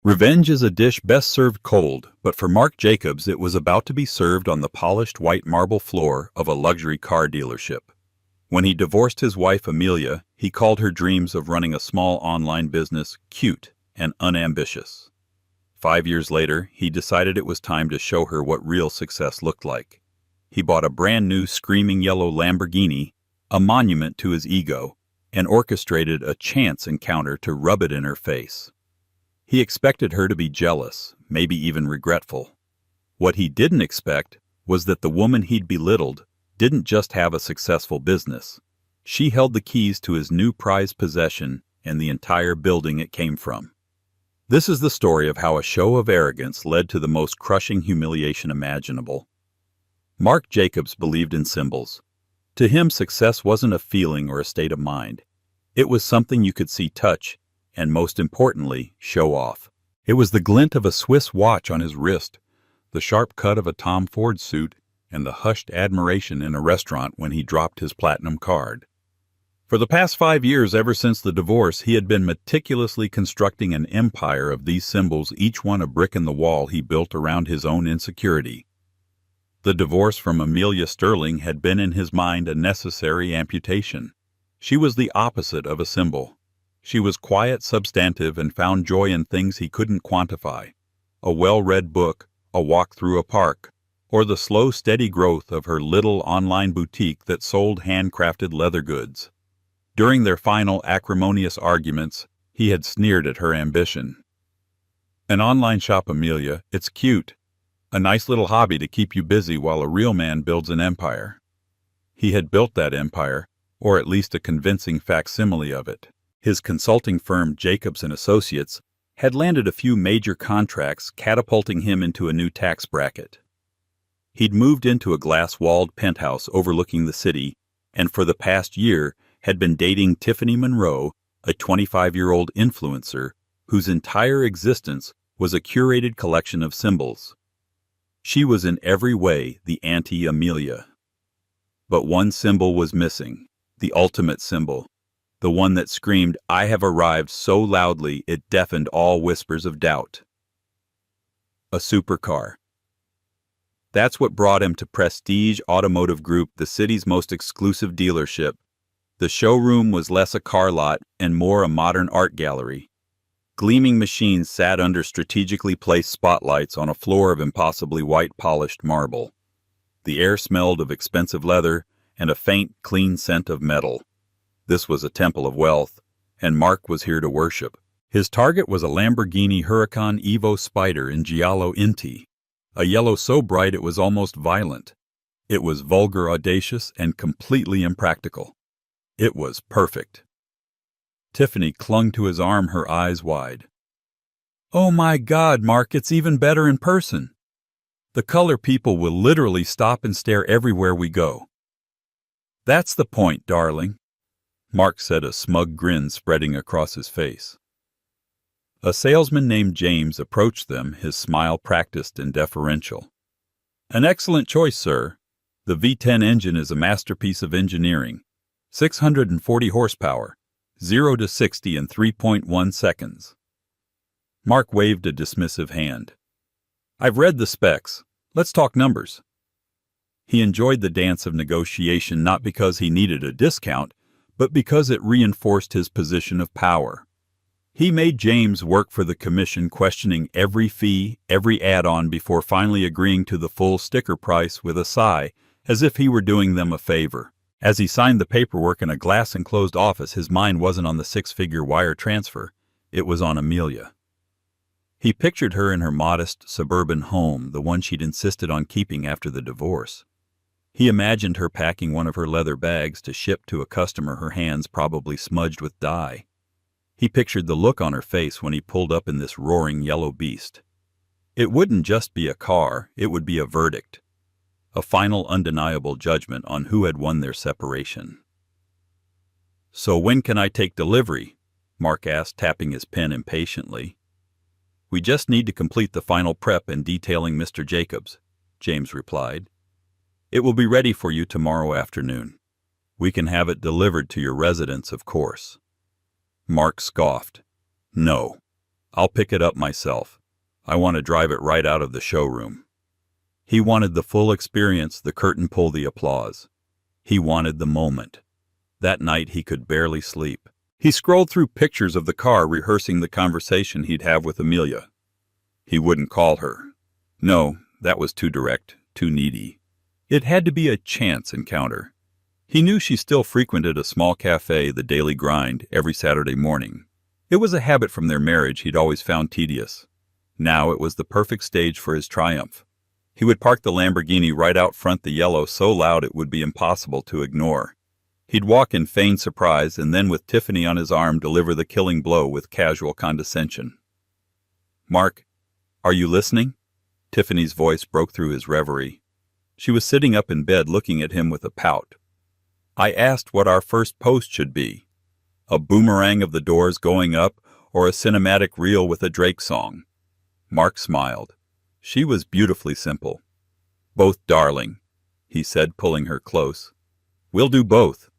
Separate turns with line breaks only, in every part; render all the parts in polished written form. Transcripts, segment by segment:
Revenge is a dish best served cold, but for Mark Jacobs it was about to be served on the polished white marble floor of a luxury car dealership. When he divorced his wife Amelia, he called her dreams of running a small online business cute and unambitious. 5 years later, he decided it was time to show her what real success looked like. He bought a brand new screaming yellow Lamborghini, a monument to his ego, and orchestrated a chance encounter to rub it in her face. He expected her to be jealous, maybe even regretful. What he didn't expect was that the woman he'd belittled didn't just have a successful business. She held the keys to his new prized possession and the entire building it came from. This is the story of how a show of arrogance led to the most crushing humiliation imaginable. Mark Jacobs believed in symbols. To him, success wasn't a feeling or a state of mind. It was something you could see, touch, and most importantly, show off. It was the glint of a Swiss watch on his wrist, the sharp cut of a Tom Ford suit, and the hushed admiration in a restaurant when he dropped his platinum card. For the past 5 years, ever since the divorce, he had been meticulously constructing an empire of these symbols, each one a brick in the wall he built around his own insecurity. The divorce from Amelia Sterling had been in his mind a necessary amputation. She was the opposite of a symbol. She was quiet, substantive, and found joy in things he couldn't quantify. A well-read book, a walk through a park, or the slow, steady growth of her little online boutique that sold handcrafted leather goods. During their final acrimonious arguments, he had sneered at her ambition. "An online shop, Amelia, it's cute. A nice little hobby to keep you busy while a real man builds an empire." He had built that empire, or at least a convincing facsimile of it. His consulting firm, Jacobs & Associates, had landed a few major contracts, catapulting him into a new tax bracket. He'd moved into a glass-walled penthouse overlooking the city, and for the past year had been dating Tiffany Monroe, a 25-year-old influencer whose entire existence was a curated collection of symbols. She was in every way the anti-Amelia. But one symbol was missing, the ultimate symbol. The one that screamed, "I have arrived," so loudly it deafened all whispers of doubt. A supercar. That's what brought him to Prestige Automotive Group, the city's most exclusive dealership. The showroom was less a car lot and more a modern art gallery. Gleaming machines sat under strategically placed spotlights on a floor of impossibly white polished marble. The air smelled of expensive leather and a faint, clean scent of metal. This was a temple of wealth, and Mark was here to worship. His target was a Lamborghini Huracan Evo Spider in Giallo Inti, a yellow so bright it was almost violent. It was vulgar, audacious, and completely impractical. It was perfect. Tiffany clung to his arm, her eyes wide. "Oh my God, Mark, it's even better in person. The color people will literally stop and stare everywhere we go." "That's the point, darling," Mark said, a smug grin spreading across his face. A salesman named James approached them, his smile practiced and deferential. "An excellent choice, sir. The V10 engine is a masterpiece of engineering. 640 horsepower, 0 to 60 in 3.1 seconds. Mark waved a dismissive hand. "I've read the specs. Let's talk numbers." He enjoyed the dance of negotiation not because he needed a discount, but because it reinforced his position of power. He made James work for the commission, questioning every fee, every add-on before finally agreeing to the full sticker price with a sigh, as if he were doing them a favor. As he signed the paperwork in a glass-enclosed office, his mind wasn't on the six-figure wire transfer. It was on Amelia. He pictured her in her modest, suburban home, the one she'd insisted on keeping after the divorce. He imagined her packing one of her leather bags to ship to a customer, her hands probably smudged with dye. He pictured the look on her face when he pulled up in this roaring yellow beast. It wouldn't just be a car, it would be a verdict. A final undeniable judgment on who had won their separation. "So when can I take delivery?" Mark asked, tapping his pen impatiently. "We just need to complete the final prep and detailing, Mr. Jacobs," James replied. "It will be ready for you tomorrow afternoon. We can have it delivered to your residence, of course." Mark scoffed. "No." I'll pick it up myself. I want to drive it right out of the showroom. He wanted the full experience, the curtain pull, the applause. He wanted the moment. That night he could barely sleep. He scrolled through pictures of the car, rehearsing the conversation he'd have with Amelia. He wouldn't call her. No, that was too direct, too needy. It had to be a chance encounter. He knew she still frequented a small cafe, the Daily Grind, every Saturday morning. It was a habit from their marriage he'd always found tedious. Now it was the perfect stage for his triumph. He would park the Lamborghini right out front, the yellow so loud it would be impossible to ignore. He'd walk in feigned surprise and then, with Tiffany on his arm, deliver the killing blow with casual condescension. "Mark, are you listening?" Tiffany's voice broke through his reverie. She was sitting up in bed looking at him with a pout. "I asked what our first post should be. A boomerang of the Doors going up or a cinematic reel with a Drake song?" Mark smiled. She was beautifully simple. "Both, darling," he said, pulling her close. "We'll do both."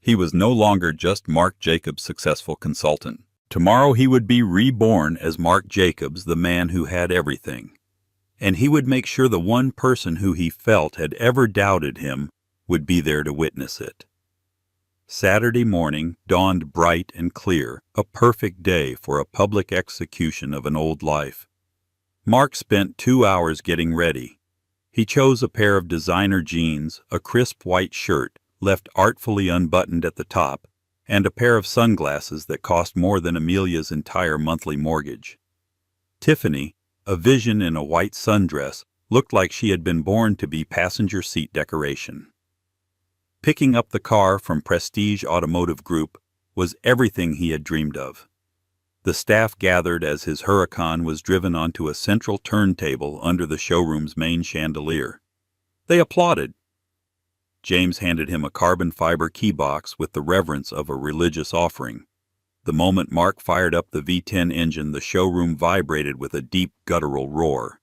He was no longer just Mark Jacobs' successful consultant. Tomorrow he would be reborn as Mark Jacobs, the man who had everything. And he would make sure the one person who he felt had ever doubted him would be there to witness it. Saturday morning dawned bright and clear, a perfect day for a public execution of an old life. Mark spent 2 hours getting ready. He chose a pair of designer jeans, a crisp white shirt, left artfully unbuttoned at the top, and a pair of sunglasses that cost more than Amelia's entire monthly mortgage. Tiffany, a vision in a white sundress, looked like she had been born to be passenger seat decoration. Picking up the car from Prestige Automotive Group was everything he had dreamed of. The staff gathered as his Huracan was driven onto a central turntable under the showroom's main chandelier. They applauded. James handed him a carbon fiber key box with the reverence of a religious offering. The moment Mark fired up the V10 engine, the showroom vibrated with a deep guttural roar.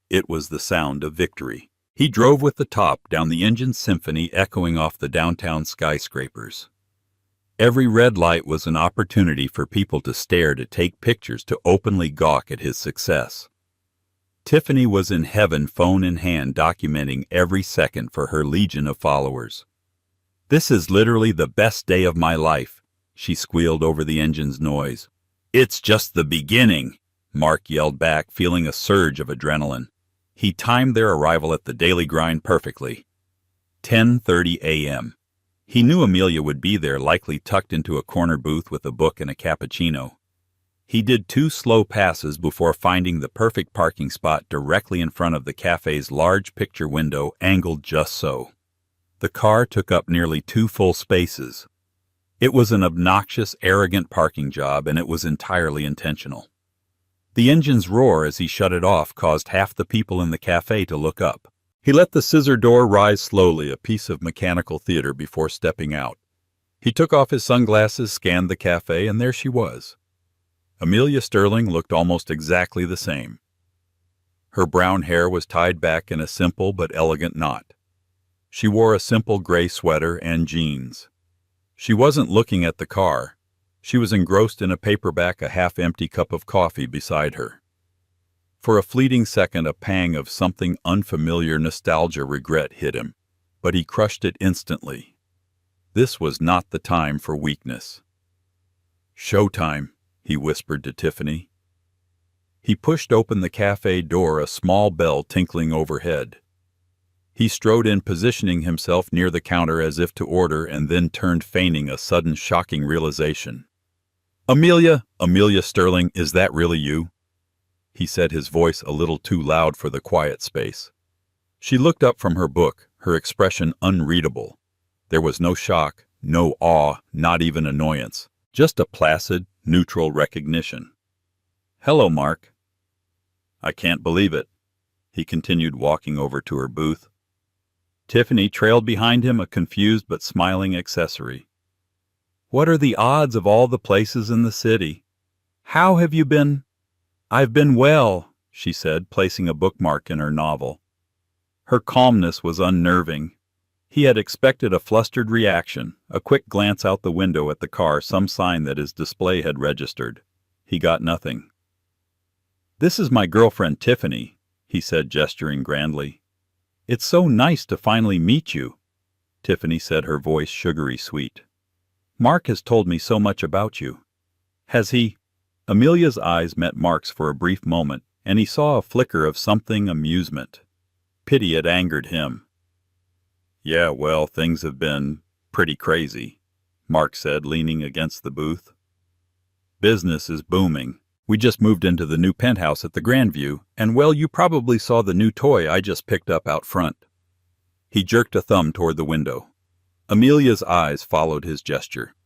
It was the sound of victory. He drove with the top down the engine's symphony, echoing off the downtown skyscrapers. Every red light was an opportunity for people to stare, to take pictures, to openly gawk at his success. Tiffany was in heaven, phone in hand, documenting every second for her legion of followers. "This is literally the best day of my life," she squealed over the engine's noise. "It's just the beginning," Mark yelled back, feeling a surge of adrenaline. He timed their arrival at the Daily Grind perfectly. 10:30 a.m. He knew Amelia would be there, likely tucked into a corner booth with a book and a cappuccino. He did 2 slow passes before finding the perfect parking spot directly in front of the cafe's large picture window, angled just so. The car took up nearly 2 full spaces. It was an obnoxious, arrogant parking job, and it was entirely intentional. The engine's roar as he shut it off caused half the people in the cafe to look up. He let the scissor door rise slowly, a piece of mechanical theater, before stepping out. He took off his sunglasses, scanned the cafe, and there she was. Amelia Sterling looked almost exactly the same. Her brown hair was tied back in a simple but elegant knot. She wore a simple gray sweater and jeans. She wasn't looking at the car. She was engrossed in a paperback, a half-empty cup of coffee beside her. For a fleeting second, a pang of something unfamiliar, nostalgia, regret hit him, but he crushed it instantly. This was not the time for weakness. "Showtime," he whispered to Tiffany. He pushed open the cafe door, a small bell tinkling overhead. He strode in, positioning himself near the counter as if to order, and then turned, feigning a sudden shocking realization. Amelia Sterling, is that really you?" He said, his voice a little too loud for the quiet space. She looked up from her book, her expression unreadable. There was no shock, no awe, not even annoyance, just a placid, neutral recognition. "Hello, Mark." "I can't believe it," he continued, walking over to her booth. Tiffany trailed behind him, a confused but smiling accessory. "What are the odds of all the places in the city? How have you been?" "I've been well," she said, placing a bookmark in her novel. Her calmness was unnerving. He had expected a flustered reaction, a quick glance out the window at the car, some sign that his display had registered. He got nothing. "This is my girlfriend Tiffany," he said, gesturing grandly. "It's so nice to finally meet you," Tiffany said, her voice sugary sweet. "Mark has told me so much about you." "Has he?" Amelia's eyes met Mark's for a brief moment, and he saw a flicker of something amusement. Pity had angered him. "Yeah, well, things have been pretty crazy," Mark said, leaning against the booth. "Business is booming. We just moved into the new penthouse at the Grandview, and well, you probably saw the new toy I just picked up out front." He jerked a thumb toward the window. Amelia's eyes followed his gesture.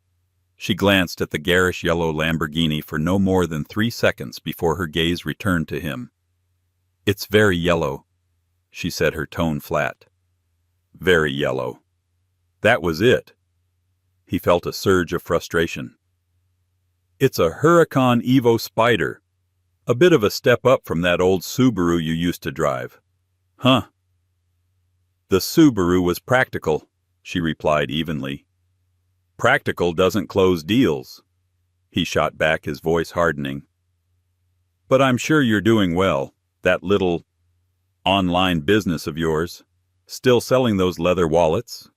She glanced at the garish yellow Lamborghini for no more than 3 seconds before her gaze returned to him. "It's very yellow," she said, her tone flat. "Very yellow." That was it. He felt a surge of frustration. "It's a Huracan Evo Spider. A bit of a step up from that old Subaru you used to drive." "Huh." "The Subaru was practical," she replied evenly. "Practical doesn't close deals," he shot back, his voice hardening. "But I'm sure you're doing well. That little online business of yours. Still selling those leather wallets?"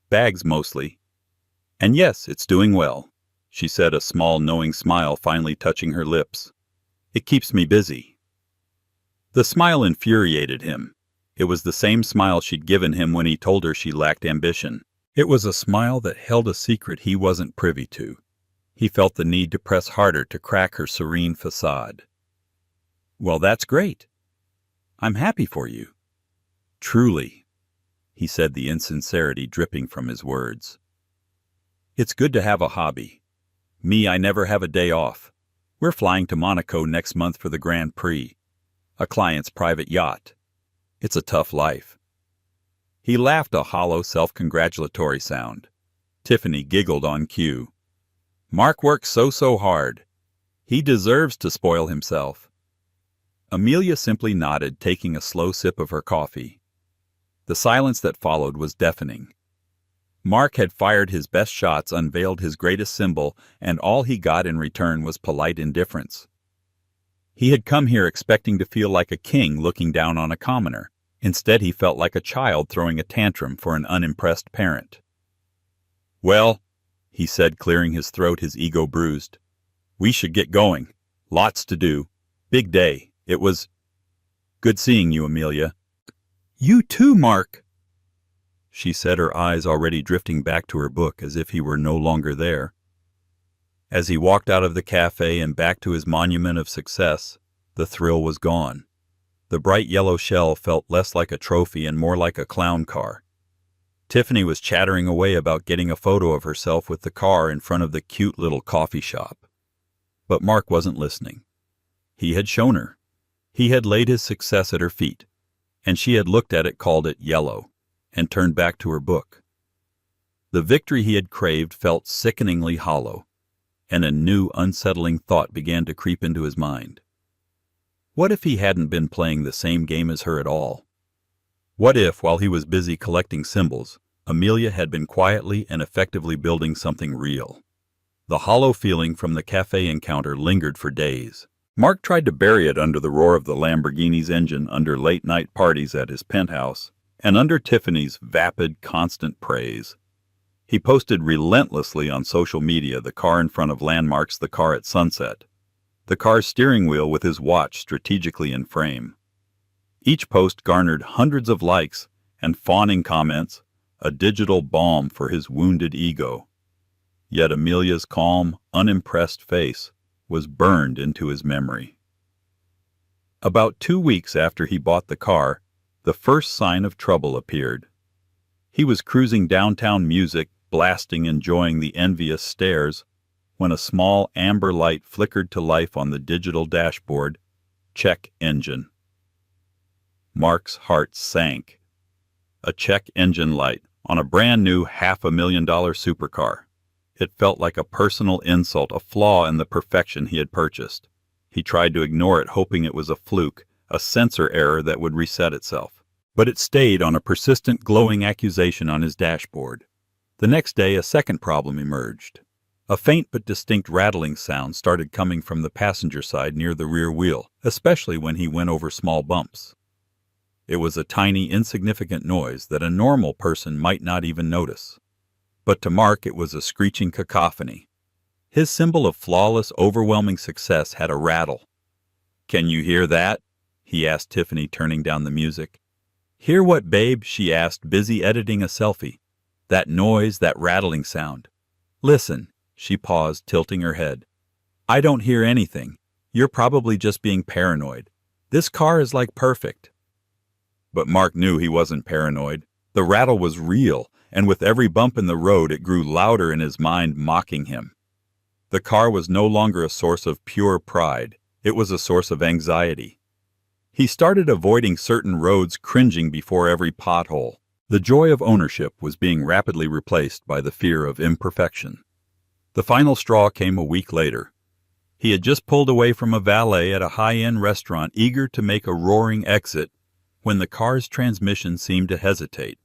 "Bags mostly." "And yes, it's doing well," she said, a small knowing smile finally touching her lips. "It keeps me busy." The smile infuriated him. It was the same smile she'd given him when he told her she lacked ambition. It was a smile that held a secret he wasn't privy to. He felt the need to press harder to crack her serene facade. "Well, that's great. I'm happy for you." "Truly," he said, the insincerity dripping from his words. "It's good to have a hobby. Me, I never have a day off. We're flying to Monaco next month for the Grand Prix, a client's private yacht. It's a tough life." He laughed, a hollow, self-congratulatory sound. Tiffany giggled on cue. "Mark works so hard. He deserves to spoil himself." Amelia simply nodded, taking a slow sip of her coffee. The silence that followed was deafening. Mark had fired his best shots, unveiled his greatest symbol, and all he got in return was polite indifference. He had come here expecting to feel like a king looking down on a commoner. Instead, he felt like a child throwing a tantrum for an unimpressed parent. "Well," he said, clearing his throat, his ego bruised, "we should get going. Lots to do. Big day. It was good seeing you, Amelia." "You too, Mark," she said, her eyes already drifting back to her book as if he were no longer there. As he walked out of the cafe and back to his monument of success, the thrill was gone. The bright yellow shell felt less like a trophy and more like a clown car. Tiffany was chattering away about getting a photo of herself with the car in front of the cute little coffee shop. But Mark wasn't listening. He had shown her. He had laid his success at her feet, and she had looked at it, called it yellow, and turned back to her book. The victory he had craved felt sickeningly hollow, and a new, unsettling thought began to creep into his mind. What if he hadn't been playing the same game as her at all? What if, while he was busy collecting symbols, Amelia had been quietly and effectively building something real? The hollow feeling from the cafe encounter lingered for days. Mark tried to bury it under the roar of the Lamborghini's engine, under late-night parties at his penthouse, and under Tiffany's vapid, constant praise. He posted relentlessly on social media the car in front of landmarks, the car at sunset, the car's steering wheel with his watch strategically in frame. Each post garnered hundreds of likes and fawning comments, a digital balm for his wounded ego. Yet Amelia's calm, unimpressed face was burned into his memory. About 2 weeks after he bought the car, the first sign of trouble appeared. He was cruising downtown, music blasting, enjoying the envious stares, when a small amber light flickered to life on the digital dashboard. Check engine. Mark's heart sank. A check engine light on a brand new $500,000 supercar. It felt like a personal insult, a flaw in the perfection he had purchased. He tried to ignore it, hoping it was a fluke, a sensor error that would reset itself. But it stayed on, a persistent glowing accusation on his dashboard. The next day, a second problem emerged. A faint but distinct rattling sound started coming from the passenger side near the rear wheel, especially when he went over small bumps. It was a tiny, insignificant noise that a normal person might not even notice. But to Mark it was a screeching cacophony. His symbol of flawless, overwhelming success had a rattle. "Can you hear that?" he asked Tiffany, turning down the music. "Hear what, babe?" she asked, busy editing a selfie. "That noise, that rattling sound. Listen." She paused, tilting her head. "I don't hear anything. You're probably just being paranoid. This car is like perfect." But Mark knew he wasn't paranoid. The rattle was real, and with every bump in the road it grew louder in his mind, mocking him. The car was no longer a source of pure pride. It was a source of anxiety. He started avoiding certain roads, cringing before every pothole. The joy of ownership was being rapidly replaced by the fear of imperfection. The final straw came a week later. He had just pulled away from a valet at a high-end restaurant, eager to make a roaring exit, when the car's transmission seemed to hesitate.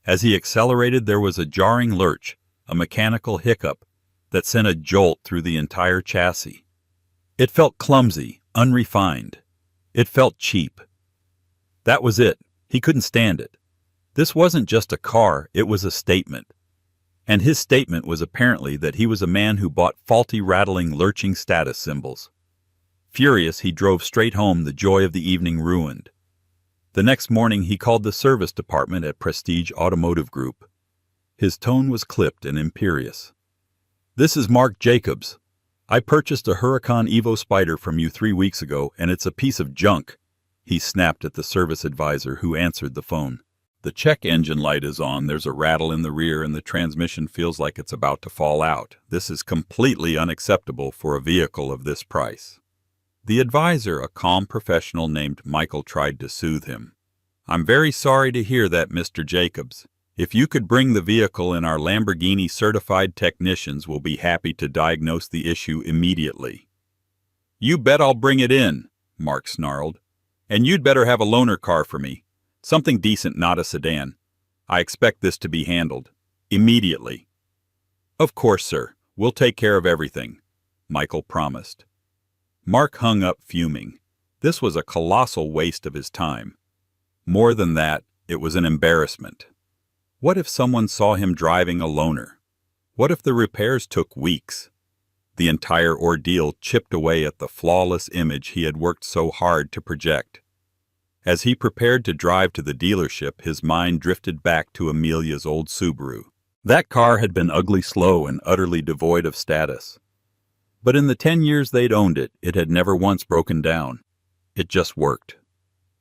As he accelerated, there was a jarring lurch, a mechanical hiccup, that sent a jolt through the entire chassis. It felt clumsy, unrefined. It felt cheap. That was it. He couldn't stand it. This wasn't just a car, it was a statement. And his statement was apparently that he was a man who bought faulty, rattling, lurching status symbols. Furious, he drove straight home, the joy of the evening ruined. The next morning he called the service department at Prestige Automotive Group. His tone was clipped and imperious. "This is Mark Jacobs. I purchased a Huracan Evo Spider from you 3 weeks ago, and it's a piece of junk," he snapped at the service advisor who answered the phone. "The check engine light is on, there's a rattle in the rear, and the transmission feels like it's about to fall out. This is completely unacceptable for a vehicle of this price." The advisor, a calm professional named Michael, tried to soothe him. "I'm very sorry to hear that, Mr. Jacobs. If you could bring the vehicle in, our Lamborghini certified technicians will be happy to diagnose the issue immediately." "You bet I'll bring it in," Mark snarled. "And you'd better have a loaner car for me. Something decent, not a sedan. I expect this to be handled immediately." "Of course, sir. We'll take care of everything," Michael promised. Mark hung up, fuming. This was a colossal waste of his time. More than that, it was an embarrassment. What if someone saw him driving a loaner? What if the repairs took weeks? The entire ordeal chipped away at the flawless image he had worked so hard to project. As he prepared to drive to the dealership, his mind drifted back to Amelia's old Subaru. That car had been ugly, slow, and utterly devoid of status. But in the 10 years they'd owned it, it had never once broken down. It just worked.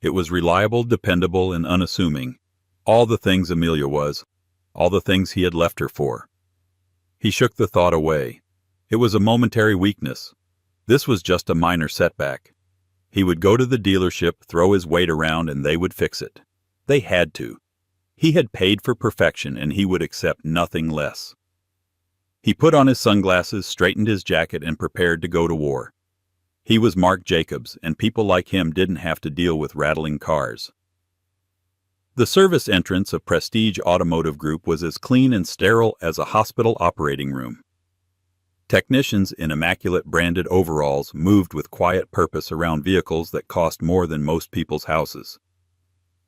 It was reliable, dependable, and unassuming. All the things Amelia was, all the things he had left her for. He shook the thought away. It was a momentary weakness. This was just a minor setback. He would go to the dealership, throw his weight around, and they would fix it. They had to. He had paid for perfection, and he would accept nothing less. He put on his sunglasses, straightened his jacket, and prepared to go to war. He was Mark Jacobs, and people like him didn't have to deal with rattling cars. The service entrance of Prestige Automotive Group was as clean and sterile as a hospital operating room. Technicians in immaculate branded overalls moved with quiet purpose around vehicles that cost more than most people's houses.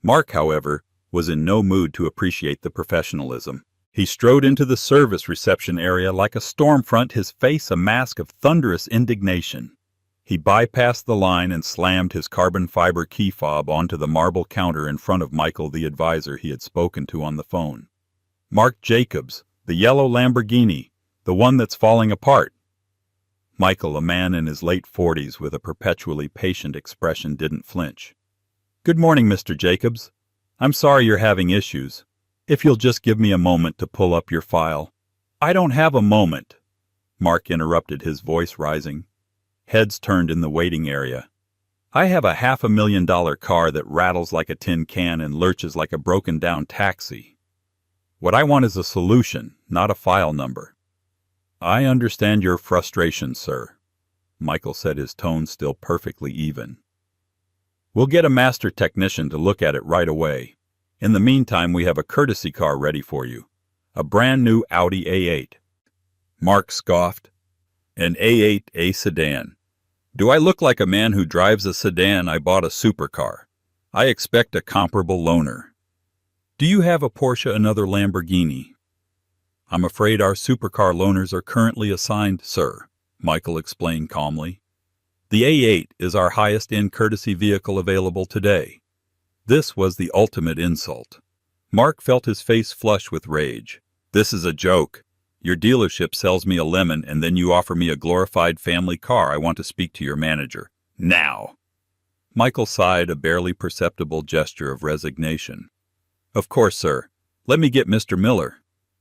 Mark, however, was in no mood to appreciate the professionalism. He strode into the service reception area like a storm front, his face a mask of thunderous indignation. He bypassed the line and slammed his carbon fiber key fob onto the marble counter in front of Michael, the advisor he had spoken to on the phone. "Mark Jacobs, the yellow Lamborghini, the one that's falling apart." Michael, a man in his late 40s with a perpetually patient expression, didn't flinch. "Good morning, Mr. Jacobs. I'm sorry you're having issues. If you'll just give me a moment to pull up your file." "I don't have a moment," Mark interrupted, his voice rising. Heads turned in the waiting area. "I have a $500,000 car that rattles like a tin can and lurches like a broken-down taxi. What I want is a solution, not a file number." "I understand your frustration, sir," Michael said, his tone still perfectly even. "We'll get a master technician to look at it right away. In the meantime, we have a courtesy car ready for you. A brand new Audi A8. Mark scoffed. An A8A sedan. Do I look like a man who drives a sedan? I bought a supercar. I expect a comparable loaner. Do you have a Porsche, another Lamborghini? I'm afraid our supercar loaners are currently assigned, sir, Michael explained calmly. The A8 is our highest-end courtesy vehicle available today. This was the ultimate insult. Mark felt his face flush with rage. This is a joke. Your dealership sells me a lemon and then you offer me a glorified family car. I want to speak to your manager. Now! Michael sighed, a barely perceptible gesture of resignation. Of course, sir. Let me get Mr. Miller.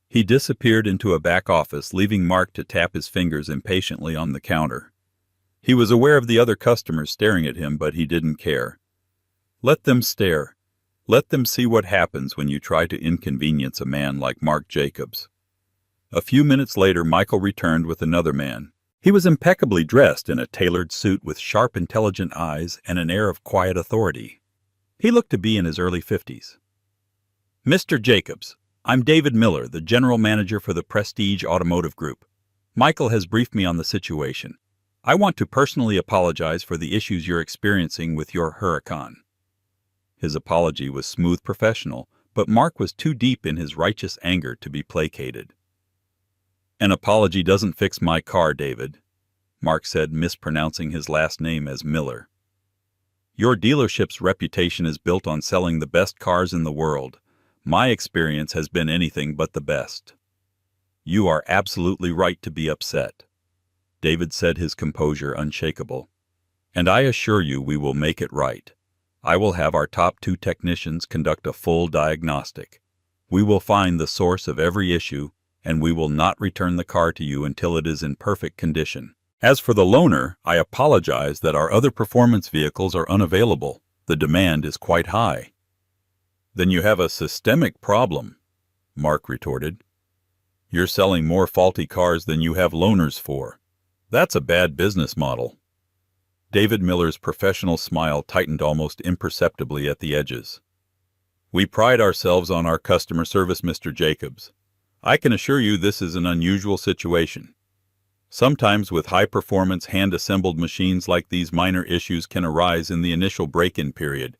He disappeared into a back office, leaving Mark to tap his fingers impatiently on the counter. He was aware of the other customers staring at him, but he didn't care. Let them stare. Let them see what happens when you try to inconvenience a man like Mark Jacobs. A few minutes later, Michael returned with another man. He was impeccably dressed in a tailored suit with sharp, intelligent eyes and an air of quiet authority. He looked to be in his early 50s. Mr. Jacobs, I'm David Miller, the general manager for the Prestige Automotive Group. Michael has briefed me on the situation. I want to personally apologize for the issues you're experiencing with your Huracan. His apology was smooth, professional, but Mark was too deep in his righteous anger to be placated. An apology doesn't fix my car, David, Mark said, mispronouncing his last name as Miller. Your dealership's reputation is built on selling the best cars in the world. My experience has been anything but the best. You are absolutely right to be upset, David said, his composure unshakable. And I assure you we will make it right. I will have our top 2 technicians conduct a full diagnostic. We will find the source of every issue, and we will not return the car to you until it is in perfect condition. As for the loaner, I apologize that our other performance vehicles are unavailable. The demand is quite high. Then you have a systemic problem, Mark retorted. You're selling more faulty cars than you have loaners for. That's a bad business model. David Miller's professional smile tightened almost imperceptibly at the edges. We pride ourselves on our customer service, Mr. Jacobs. I can assure you this is an unusual situation. Sometimes with high-performance hand-assembled machines like these, minor issues can arise in the initial break-in period.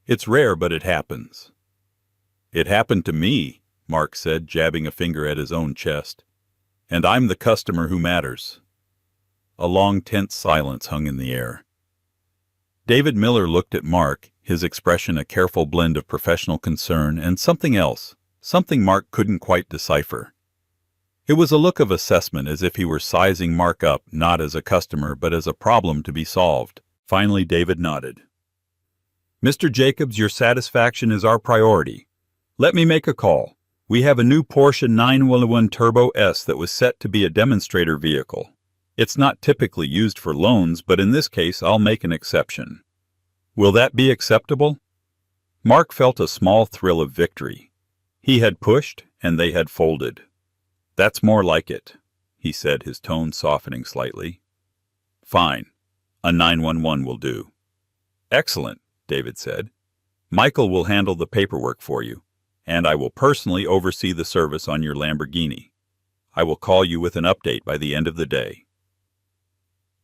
It's rare, but it happens. It happened to me, Mark said, jabbing a finger at his own chest. And I'm the customer who matters. A long, tense silence hung in the air. David Miller looked at Mark, his expression a careful blend of professional concern and something else, something Mark couldn't quite decipher. It was a look of assessment, as if he were sizing Mark up, not as a customer, but as a problem to be solved. Finally, David nodded. Mr. Jacobs, your satisfaction is our priority. Let me make a call. We have a new Porsche 911 Turbo S that was set to be a demonstrator vehicle. It's not typically used for loans, but in this case I'll make an exception. Will that be acceptable? Mark felt a small thrill of victory. He had pushed, and they had folded. That's more like it, he said, his tone softening slightly. Fine. A 911 will do. Excellent, David said. Michael will handle the paperwork for you, and I will personally oversee the service on your Lamborghini. I will call you with an update by the end of the day.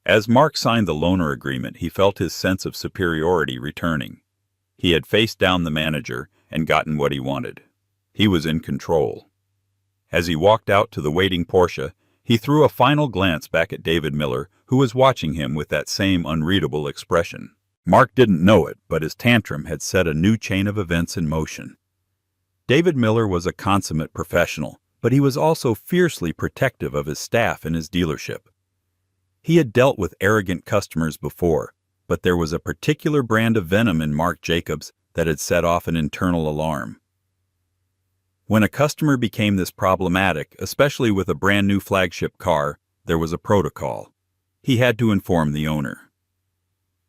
As Mark signed the loaner agreement, he felt his sense of superiority returning. He had faced down the manager and gotten what he wanted. He was in control. As he walked out to the waiting Porsche, he threw a final glance back at David Miller, who was watching him with that same unreadable expression. Mark didn't know it, but his tantrum had set a new chain of events in motion. David Miller was a consummate professional, but he was also fiercely protective of his staff and his dealership. He had dealt with arrogant customers before, but there was a particular brand of venom in Mark Jacobs that had set off an internal alarm. When a customer became this problematic, especially with a brand new flagship car, there was a protocol. He had to inform the owner.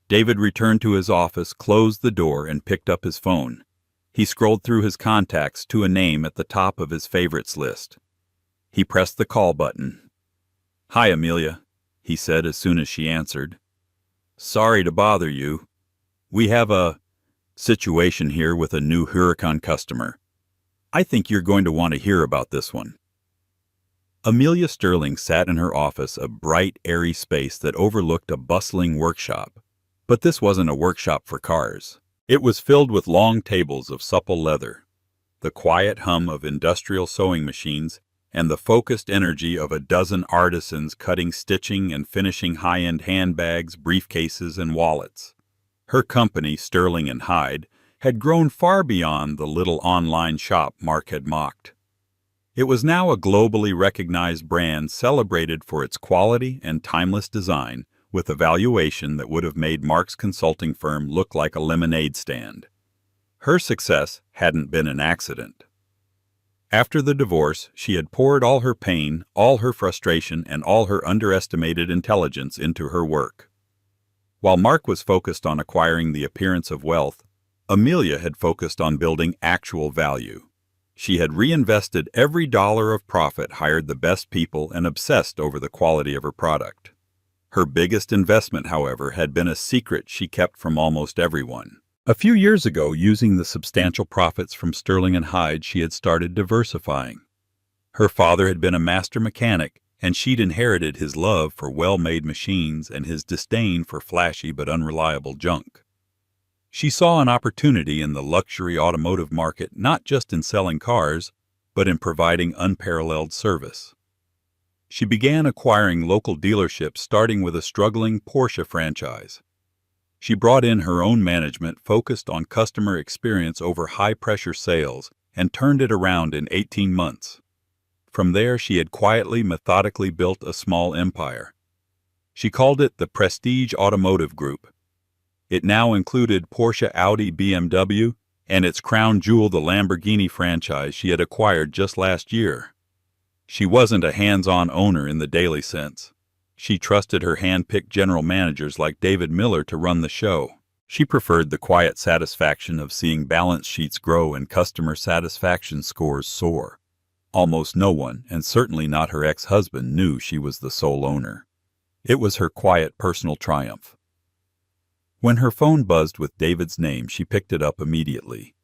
David returned to his office, closed the door, and picked up his phone. He scrolled through his contacts to a name at the top of his favorites list. He pressed the call button. "Hi, Amelia," he said as soon as she answered. "Sorry to bother you. We have a situation here with a new Huracan customer. I think you're going to want to hear about this one." Amelia Sterling sat in her office, a bright, airy space that overlooked a bustling workshop. But this wasn't a workshop for cars. It was filled with long tables of supple leather, the quiet hum of industrial sewing machines, and the focused energy of a dozen artisans cutting, stitching, and finishing high-end handbags, briefcases, and wallets. Her company, Sterling and Hyde, had grown far beyond the little online shop Mark had mocked. It was now a globally recognized brand celebrated for its quality and timeless design, with a valuation that would have made Mark's consulting firm look like a lemonade stand. Her success hadn't been an accident. After the divorce, she had poured all her pain, all her frustration, and all her underestimated intelligence into her work. While Mark was focused on acquiring the appearance of wealth, Amelia had focused on building actual value. She had reinvested every dollar of profit, hired the best people, and obsessed over the quality of her product. Her biggest investment, however, had been a secret she kept from almost everyone. A few years ago, using the substantial profits from Sterling and Hyde, she had started diversifying. Her father had been a master mechanic, and she'd inherited his love for well-made machines and his disdain for flashy but unreliable junk. She saw an opportunity in the luxury automotive market, not just in selling cars, but in providing unparalleled service. She began acquiring local dealerships, starting with a struggling Porsche franchise. She brought in her own management focused on customer experience over high-pressure sales and turned it around in 18 months. From there, she had quietly, methodically built a small empire. She called it the Prestige Automotive Group. It now included Porsche, Audi, BMW, and its crown jewel, the Lamborghini franchise she had acquired just last year. She wasn't a hands-on owner in the daily sense. She trusted her hand-picked general managers like David Miller to run the show. She preferred the quiet satisfaction of seeing balance sheets grow and customer satisfaction scores soar. Almost no one, and certainly not her ex-husband, knew she was the sole owner. It was her quiet personal triumph. When her phone buzzed with David's name, she picked it up immediately.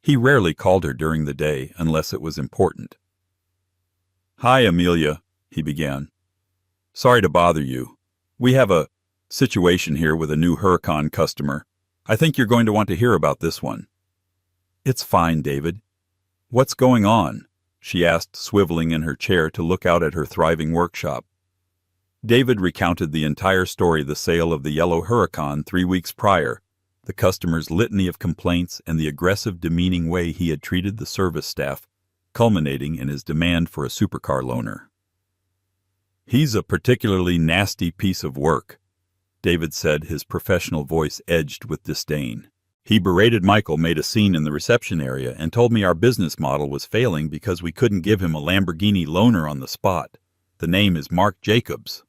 He rarely called her during the day unless it was important. "Hi, Amelia," he began. "Sorry to bother you. We have a situation here with a new Huracan customer. I think you're going to want to hear about this one." "It's fine, David." "What's going on?" she asked, swiveling in her chair to look out at her thriving workshop. David recounted the entire story: the sale of the yellow Huracan 3 weeks prior, the customer's litany of complaints, and the aggressive, demeaning way he had treated the service staff, culminating in his demand for a supercar loaner. "He's a particularly nasty piece of work," David said, his professional voice edged with disdain. "He berated Michael, made a scene in the reception area, and told me our business model was failing because we couldn't give him a Lamborghini loaner on the spot. The name is Mark Jacobs."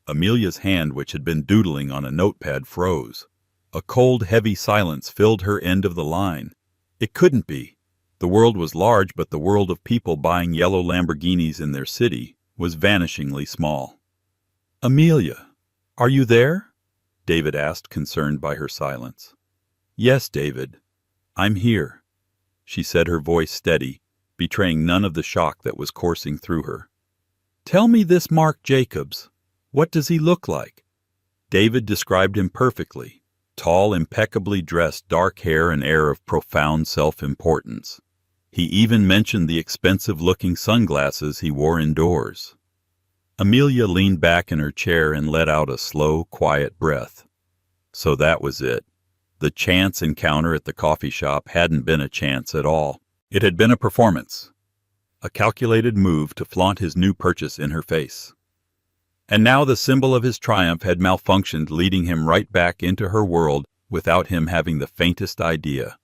Amelia's hand, which had been doodling on a notepad, froze. A cold, heavy silence filled her end of the line. It couldn't be. The world was large, but the world of people buying yellow Lamborghinis in their city was vanishingly small. "Amelia, are you there?" David asked, concerned by her silence. "Yes, David, I'm here," she said, her voice steady, betraying none of the shock that was coursing through her. "Tell me this Mark Jacobs. What does he look like?" David described him perfectly. Tall, impeccably dressed, dark hair, and air of profound self-importance. He even mentioned the expensive-looking sunglasses he wore indoors. Amelia leaned back in her chair and let out a slow, quiet breath. So that was it. The chance encounter at the coffee shop hadn't been a chance at all. It had been a performance, a calculated move to flaunt his new purchase in her face. And now the symbol of his triumph had malfunctioned, leading him right back into her world without him having the faintest idea.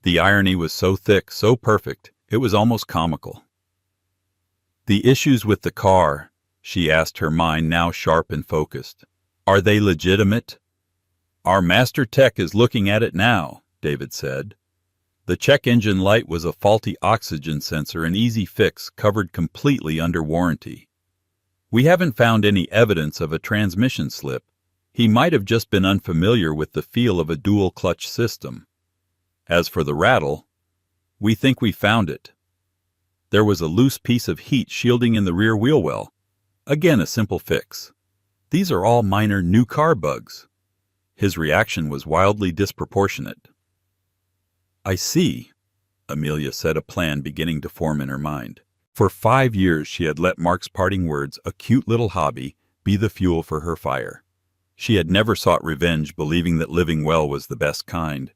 The irony was so thick, so perfect, it was almost comical. "The issues with the car," she asked, her mind now sharp and focused, "are they legitimate?" "Our master tech is looking at it now," David said. The check engine light was a faulty oxygen sensor, an easy fix covered completely under warranty. "We haven't found any evidence of a transmission slip. He might have just been unfamiliar with the feel of a dual-clutch system. As for the rattle, we think we found it." There was a loose piece of heat shielding in the rear wheel well. Again, a simple fix. These are all minor new car bugs. His reaction was wildly disproportionate. I see, Amelia said, a plan beginning to form in her mind. For 5 years she had let Mark's parting words, a cute little hobby, be the fuel for her fire. She had never sought revenge, believing that living well was the best kind.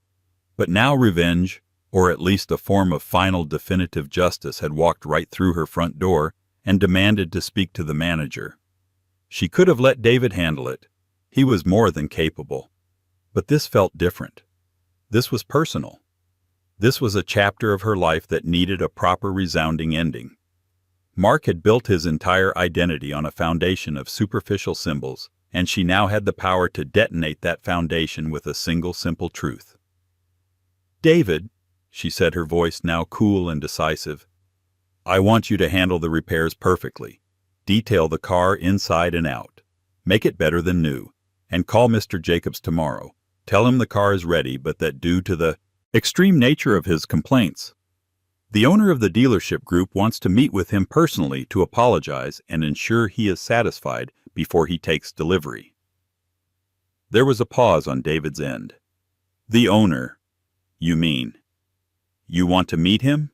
But now revenge, or at least a form of final definitive justice, had walked right through her front door and demanded to speak to the manager. She could have let David handle it. He was more than capable. But this felt different. This was personal. This was a chapter of her life that needed a proper, resounding ending. Mark had built his entire identity on a foundation of superficial symbols, and she now had the power to detonate that foundation with a single simple truth. David, she said, her voice now cool and decisive, I want you to handle the repairs perfectly. Detail the car inside and out. Make it better than new. And call Mr. Jacobs tomorrow. Tell him the car is ready, but that due to the extreme nature of his complaints, the owner of the dealership group wants to meet with him personally to apologize and ensure he is satisfied before he takes delivery. There was a pause on David's end. The owner, you mean? You want to meet him?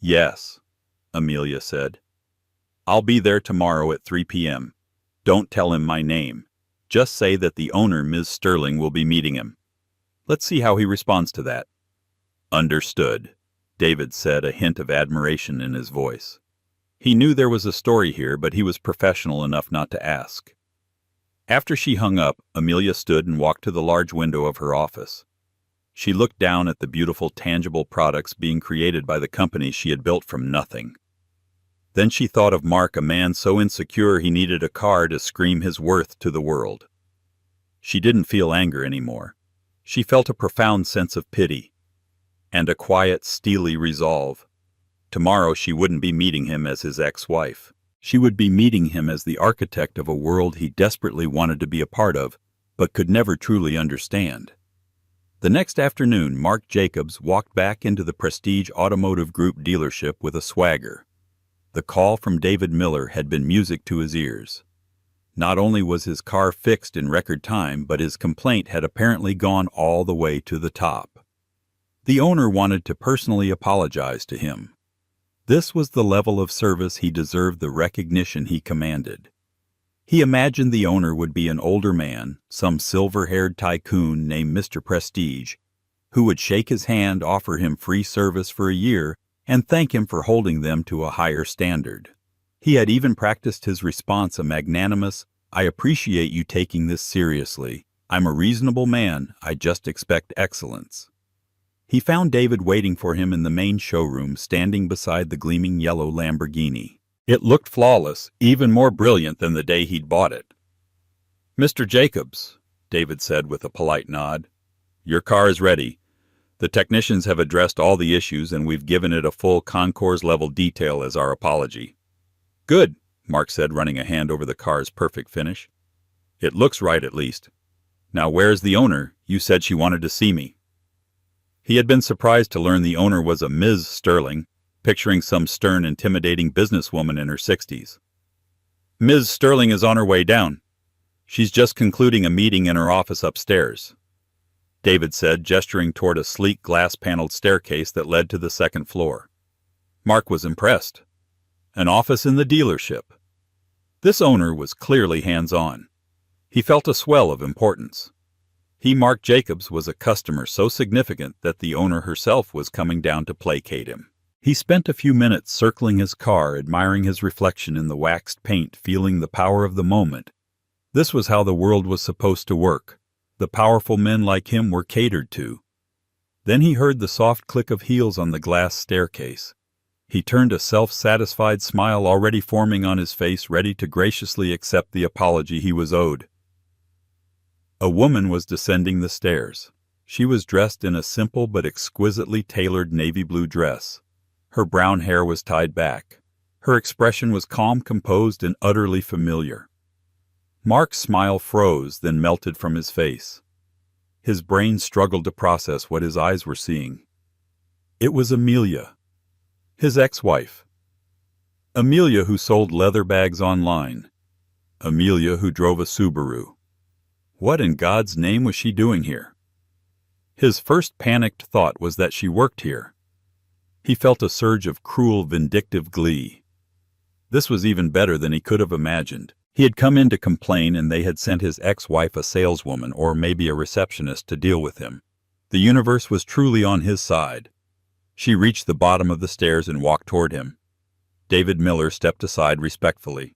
Yes, Amelia said. I'll be there tomorrow at 3 p.m. Don't tell him my name. Just say that the owner, Ms. Sterling, will be meeting him. Let's see how he responds to that. Understood, David said, a hint of admiration in his voice. He knew there was a story here, but he was professional enough not to ask. After she hung up, Amelia stood and walked to the large window of her office. She looked down at the beautiful, tangible products being created by the company she had built from nothing. Then she thought of Mark, a man so insecure he needed a car to scream his worth to the world. She didn't feel anger anymore. She felt a profound sense of pity, and a quiet, steely resolve. Tomorrow she wouldn't be meeting him as his ex-wife. She would be meeting him as the architect of a world he desperately wanted to be a part of, but could never truly understand. The next afternoon, Mark Jacobs walked back into the Prestige Automotive Group dealership with a swagger. The call from David Miller had been music to his ears. Not only was his car fixed in record time, but his complaint had apparently gone all the way to the top. The owner wanted to personally apologize to him. This was the level of service he deserved, the recognition he commanded. He imagined the owner would be an older man, some silver-haired tycoon named Mr. Prestige, who would shake his hand, offer him free service for a year, and thank him for holding them to a higher standard. He had even practiced his response, a magnanimous, I appreciate you taking this seriously. I'm a reasonable man, I just expect excellence. He found David waiting for him in the main showroom, standing beside the gleaming yellow Lamborghini. It looked flawless, even more brilliant than the day he'd bought it. Mr. Jacobs, David said with a polite nod, your car is ready. The technicians have addressed all the issues, and we've given it a full concours-level detail as our apology. Good, Mark said, running a hand over the car's perfect finish. It looks right, at least. Now, where's the owner? You said she wanted to see me. He had been surprised to learn the owner was a Ms. Sterling, picturing some stern, intimidating businesswoman in her 60s. Ms. Sterling is on her way down. She's just concluding a meeting in her office upstairs, David said, gesturing toward a sleek glass-paneled staircase that led to the second floor. Mark was impressed. An office in the dealership. This owner was clearly hands-on. He felt a swell of importance. He, Mark Jacobs, was a customer so significant that the owner herself was coming down to placate him. He spent a few minutes circling his car, admiring his reflection in the waxed paint, feeling the power of the moment. This was how the world was supposed to work. The powerful men like him were catered to. Then he heard the soft click of heels on the glass staircase. He turned, a self-satisfied smile already forming on his face, ready to graciously accept the apology he was owed. A woman was descending the stairs. She was dressed in a simple but exquisitely tailored navy blue dress. Her brown hair was tied back. Her expression was calm, composed, and utterly familiar. Mark's smile froze, then melted from his face. His brain struggled to process what his eyes were seeing. It was Amelia. His ex-wife. Amelia, who sold leather bags online. Amelia, who drove a Subaru. What in God's name was she doing here? His first panicked thought was that she worked here. He felt a surge of cruel, vindictive glee. This was even better than he could have imagined. He had come in to complain, and they had sent his ex-wife a saleswoman or maybe a receptionist to deal with him. The universe was truly on his side. She reached the bottom of the stairs and walked toward him. David Miller stepped aside respectfully.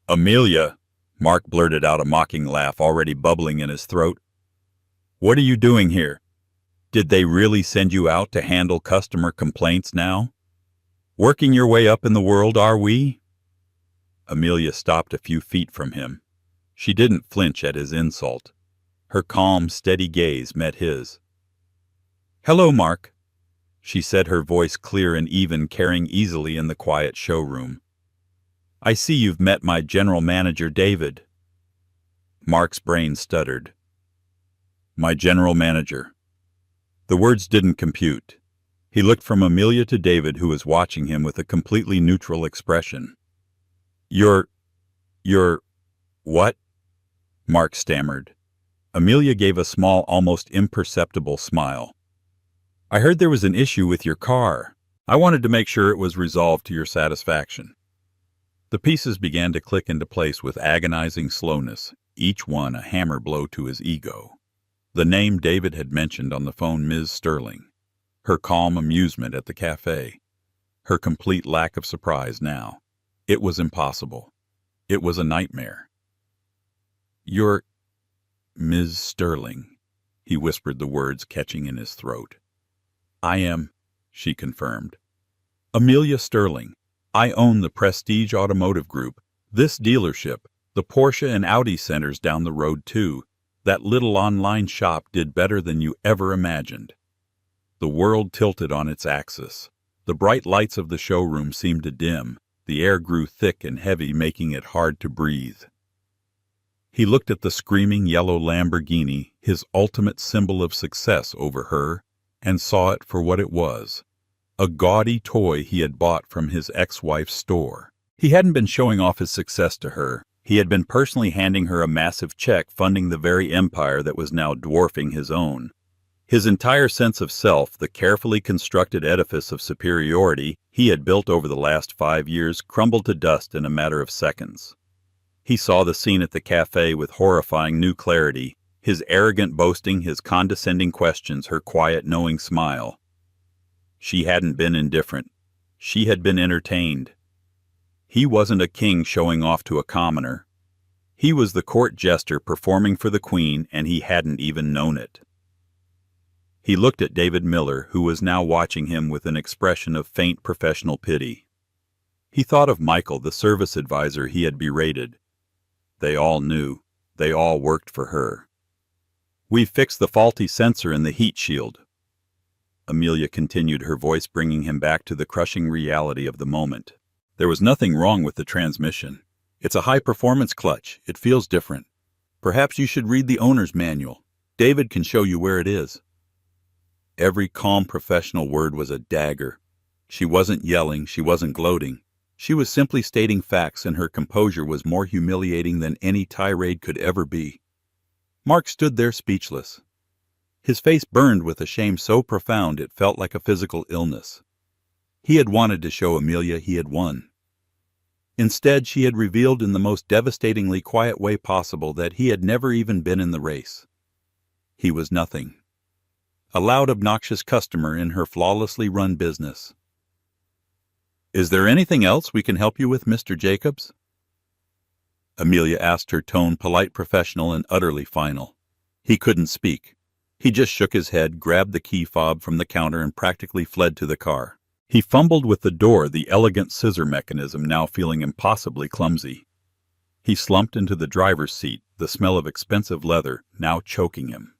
"Amelia," Mark blurted out, a mocking laugh already bubbling in his throat. "What are you doing here? Did they really send you out to handle customer complaints now? Working your way up in the world, are we?" Amelia stopped a few feet from him. She didn't flinch at his insult. Her calm, steady gaze met his. "Hello, Mark," she said, her voice clear and even, carrying easily in the quiet showroom. "I see you've met my general manager, David." Mark's brain stuttered. "My general manager." The words didn't compute. He looked from Amelia to David, who was watching him with a completely neutral expression. You're what?" Mark stammered. Amelia gave a small, almost imperceptible smile. "I heard there was an issue with your car. I wanted to make sure it was resolved to your satisfaction." The pieces began to click into place with agonizing slowness, each one a hammer blow to his ego. The name David had mentioned on the phone, Ms. Sterling. Her calm amusement at the cafe. Her complete lack of surprise now. It was impossible. It was a nightmare. "You're Ms. Sterling," he whispered, the words catching in his throat. "I am," she confirmed. "Amelia Sterling. I own the Prestige Automotive Group, this dealership, the Porsche and Audi centers down the road too. That little online shop did better than you ever imagined." The world tilted on its axis. The bright lights of the showroom seemed to dim. The air grew thick and heavy, making it hard to breathe. He looked at the screaming yellow Lamborghini, his ultimate symbol of success over her, and saw it for what it was. A gaudy toy he had bought from his ex-wife's store. He hadn't been showing off his success to her. He had been personally handing her a massive check funding the very empire that was now dwarfing his own. His entire sense of self, the carefully constructed edifice of superiority he had built over the last 5 years, crumbled to dust in a matter of seconds. He saw the scene at the cafe with horrifying new clarity, his arrogant boasting, his condescending questions, her quiet, knowing smile. She hadn't been indifferent. She had been entertained. He wasn't a king showing off to a commoner. He was the court jester performing for the queen, and he hadn't even known it. He looked at David Miller, who was now watching him with an expression of faint professional pity. He thought of Michael, the service advisor he had berated. They all knew. They all worked for her. "We've fixed the faulty sensor in the heat shield," Amelia continued, her voice bringing him back to the crushing reality of the moment. "There was nothing wrong with the transmission. It's a high-performance clutch. It feels different. Perhaps you should read the owner's manual. David can show you where it is." Every calm professional word was a dagger. She wasn't yelling, she wasn't gloating. She was simply stating facts, and her composure was more humiliating than any tirade could ever be. Mark stood there speechless. His face burned with a shame so profound it felt like a physical illness. He had wanted to show Amelia he had won. Instead, she had revealed in the most devastatingly quiet way possible that he had never even been in the race. He was nothing. A loud, obnoxious customer in her flawlessly run business. "Is there anything else we can help you with, Mr. Jacobs?" Amelia asked, her tone polite, professional, and utterly final. He couldn't speak. He just shook his head, grabbed the key fob from the counter, and practically fled to the car. He fumbled with the door, the elegant scissor mechanism now feeling impossibly clumsy. He slumped into the driver's seat, the smell of expensive leather now choking him.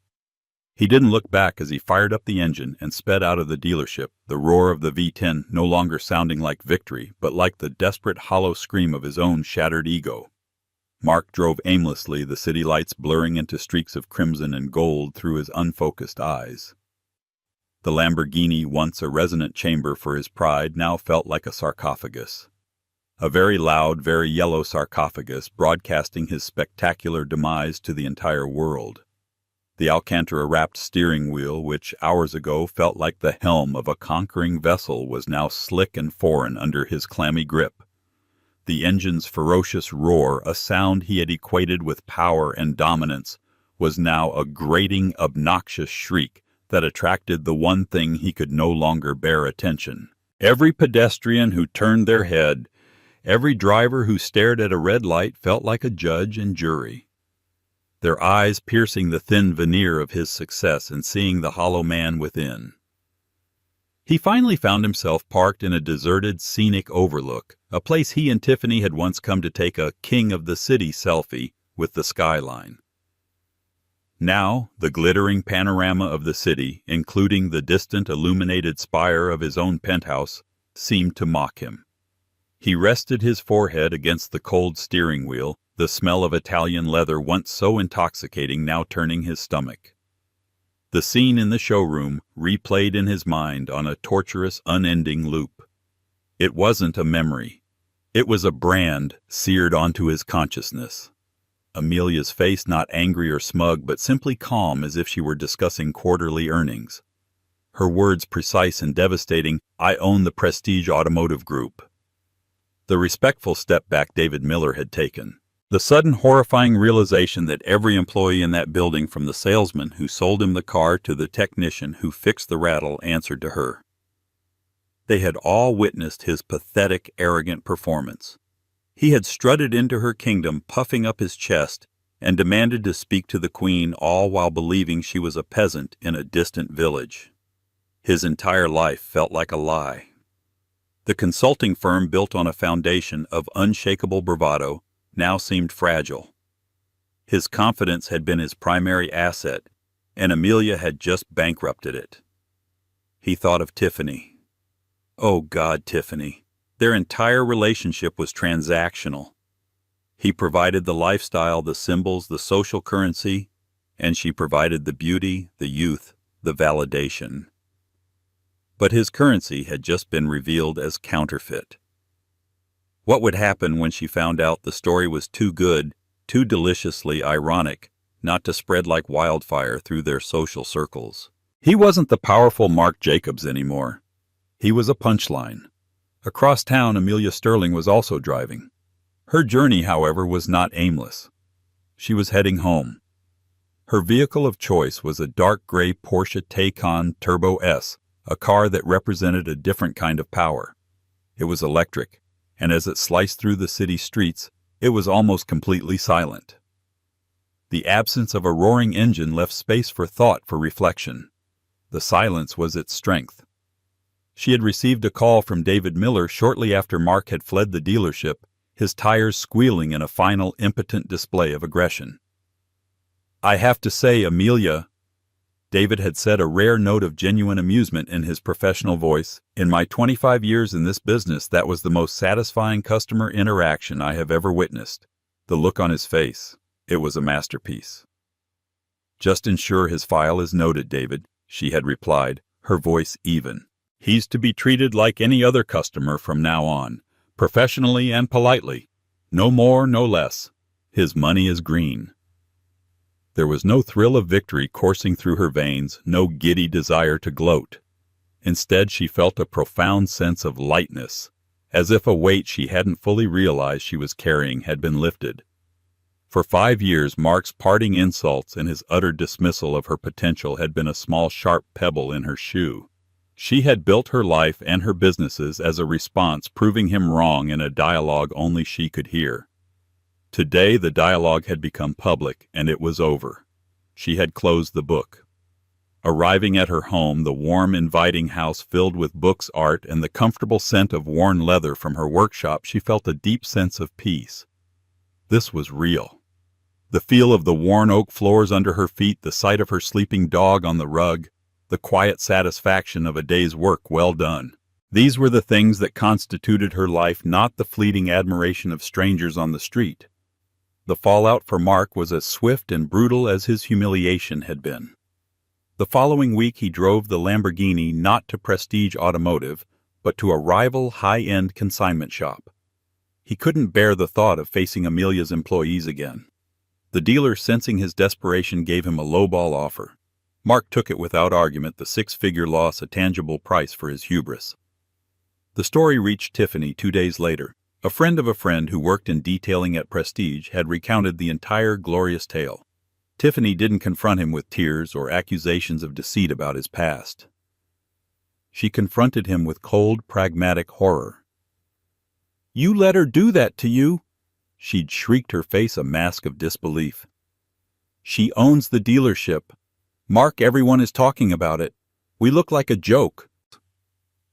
He didn't look back as he fired up the engine and sped out of the dealership, the roar of the V10 no longer sounding like victory, but like the desperate, hollow scream of his own shattered ego. Mark drove aimlessly, the city lights blurring into streaks of crimson and gold through his unfocused eyes. The Lamborghini, once a resonant chamber for his pride, now felt like a sarcophagus. A very loud, very yellow sarcophagus broadcasting his spectacular demise to the entire world. The Alcantara-wrapped steering wheel, which hours ago felt like the helm of a conquering vessel, was now slick and foreign under his clammy grip. The engine's ferocious roar, a sound he had equated with power and dominance, was now a grating, obnoxious shriek that attracted the one thing he could no longer bear attention. Every pedestrian who turned their head, every driver who stared at a red light felt like a judge and jury, their eyes piercing the thin veneer of his success and seeing the hollow man within. He finally found himself parked in a deserted, scenic overlook, a place he and Tiffany had once come to take a king of the city selfie with the skyline. Now, the glittering panorama of the city, including the distant illuminated spire of his own penthouse, seemed to mock him. He rested his forehead against the cold steering wheel, the smell of Italian leather once so intoxicating now turning his stomach. The scene in the showroom replayed in his mind on a torturous, unending loop. It wasn't a memory. It was a brand seared onto his consciousness. Amelia's face not angry or smug, but simply calm, as if she were discussing quarterly earnings. Her words precise and devastating, "I own the Prestige Automotive Group." The respectful step back David Miller had taken. The sudden horrifying realization that every employee in that building, from the salesman who sold him the car to the technician who fixed the rattle, answered to her. They had all witnessed his pathetic, arrogant performance. He had strutted into her kingdom, puffing up his chest, and demanded to speak to the queen, all while believing she was a peasant in a distant village. His entire life felt like a lie. The consulting firm, built on a foundation of unshakable bravado, now seemed fragile. His confidence had been his primary asset, and Amelia had just bankrupted it. He thought of Tiffany. Oh God, Tiffany. Their entire relationship was transactional. He provided the lifestyle, the symbols, the social currency, and she provided the beauty, the youth, the validation. But his currency had just been revealed as counterfeit. What would happen when she found out the story was too good, too deliciously ironic, not to spread like wildfire through their social circles? He wasn't the powerful Mark Jacobs anymore. He was a punchline. Across town, Amelia Sterling was also driving. Her journey, however, was not aimless. She was heading home. Her vehicle of choice was a dark gray Porsche Taycan Turbo S, a car that represented a different kind of power. It was electric, and as it sliced through the city streets, it was almost completely silent. The absence of a roaring engine left space for thought, for reflection. The silence was its strength. She had received a call from David Miller shortly after Mark had fled the dealership, his tires squealing in a final impotent display of aggression. "I have to say, Amelia," David had said, a rare note of genuine amusement in his professional voice, "in my 25 years in this business, that was the most satisfying customer interaction I have ever witnessed." The look on his face, it was a masterpiece. "Just ensure his file is noted, David," she had replied, her voice even. "He's to be treated like any other customer from now on, professionally and politely. No more, no less. His money is green." There was no thrill of victory coursing through her veins, no giddy desire to gloat. Instead, she felt a profound sense of lightness, as if a weight she hadn't fully realized she was carrying had been lifted. For 5 years, Mark's parting insults and his utter dismissal of her potential had been a small sharp pebble in her shoe. She had built her life and her businesses as a response, proving him wrong in a dialogue only she could hear. Today the dialogue had become public, and it was over. She had closed the book. Arriving at her home, the warm, inviting house filled with books, art, and the comfortable scent of worn leather from her workshop, she felt a deep sense of peace. This was real. The feel of the worn oak floors under her feet, the sight of her sleeping dog on the rug, the quiet satisfaction of a day's work well done. These were the things that constituted her life, not the fleeting admiration of strangers on the street. The fallout for Mark was as swift and brutal as his humiliation had been. The following week he drove the Lamborghini not to Prestige Automotive, but to a rival high-end consignment shop. He couldn't bear the thought of facing Amelia's employees again. The dealer, sensing his desperation, gave him a lowball offer. Mark took it without argument, the six-figure loss a tangible price for his hubris. The story reached Tiffany 2 days later. A friend of a friend who worked in detailing at Prestige had recounted the entire glorious tale. Tiffany didn't confront him with tears or accusations of deceit about his past. She confronted him with cold, pragmatic horror. "You let her do that to you?" She'd shrieked, her face a mask of disbelief. "She owns the dealership. Mark, everyone is talking about it. We look like a joke."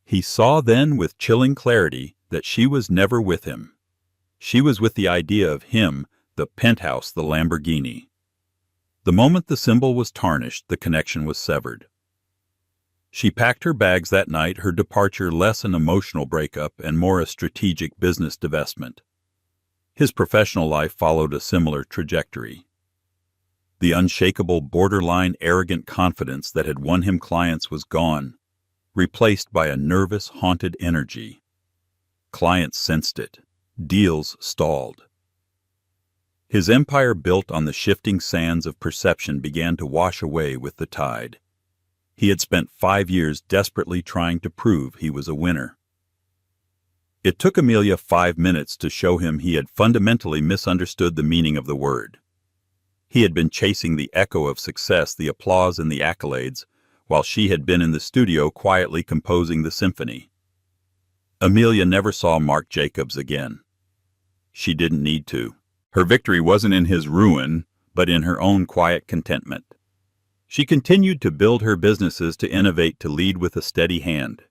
He saw then with chilling clarity that she was never with him. She was with the idea of him, the penthouse, the Lamborghini. The moment the symbol was tarnished, the connection was severed. She packed her bags that night, her departure less an emotional breakup and more a strategic business divestment. His professional life followed a similar trajectory. The unshakable, borderline arrogant confidence that had won him clients was gone, replaced by a nervous, haunted energy. Clients sensed it. Deals stalled. His empire, built on the shifting sands of perception, began to wash away with the tide. He had spent 5 years desperately trying to prove he was a winner. It took Amelia 5 minutes to show him he had fundamentally misunderstood the meaning of the word. He had been chasing the echo of success, the applause and the accolades, while she had been in the studio quietly composing the symphony. Amelia never saw Mark Jacobs again. She didn't need to. Her victory wasn't in his ruin, but in her own quiet contentment. She continued to build her businesses, to innovate, to lead with a steady hand.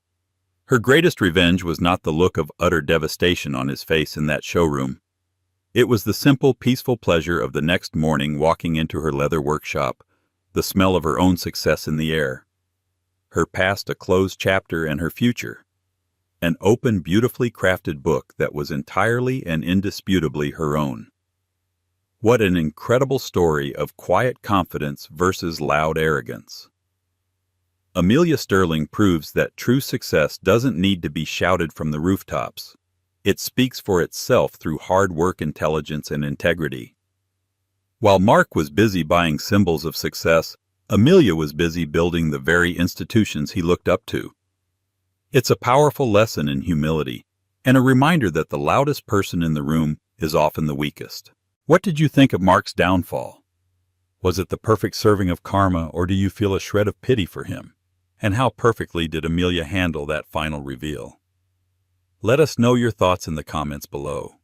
Her greatest revenge was not the look of utter devastation on his face in that showroom. It was the simple, peaceful pleasure of the next morning, walking into her leather workshop, the smell of her own success in the air. Her past a closed chapter, and her future an open, beautifully crafted book that was entirely and indisputably her own. What an incredible story of quiet confidence versus loud arrogance. Amelia Sterling proves that true success doesn't need to be shouted from the rooftops. It speaks for itself through hard work, intelligence, and integrity. While Mark was busy buying symbols of success, Amelia was busy building the very institutions he looked up to. It's a powerful lesson in humility, and a reminder that the loudest person in the room is often the weakest. What did you think of Mark's downfall? Was it the perfect serving of karma, or do you feel a shred of pity for him? And how perfectly did Amelia handle that final reveal? Let us know your thoughts in the comments below.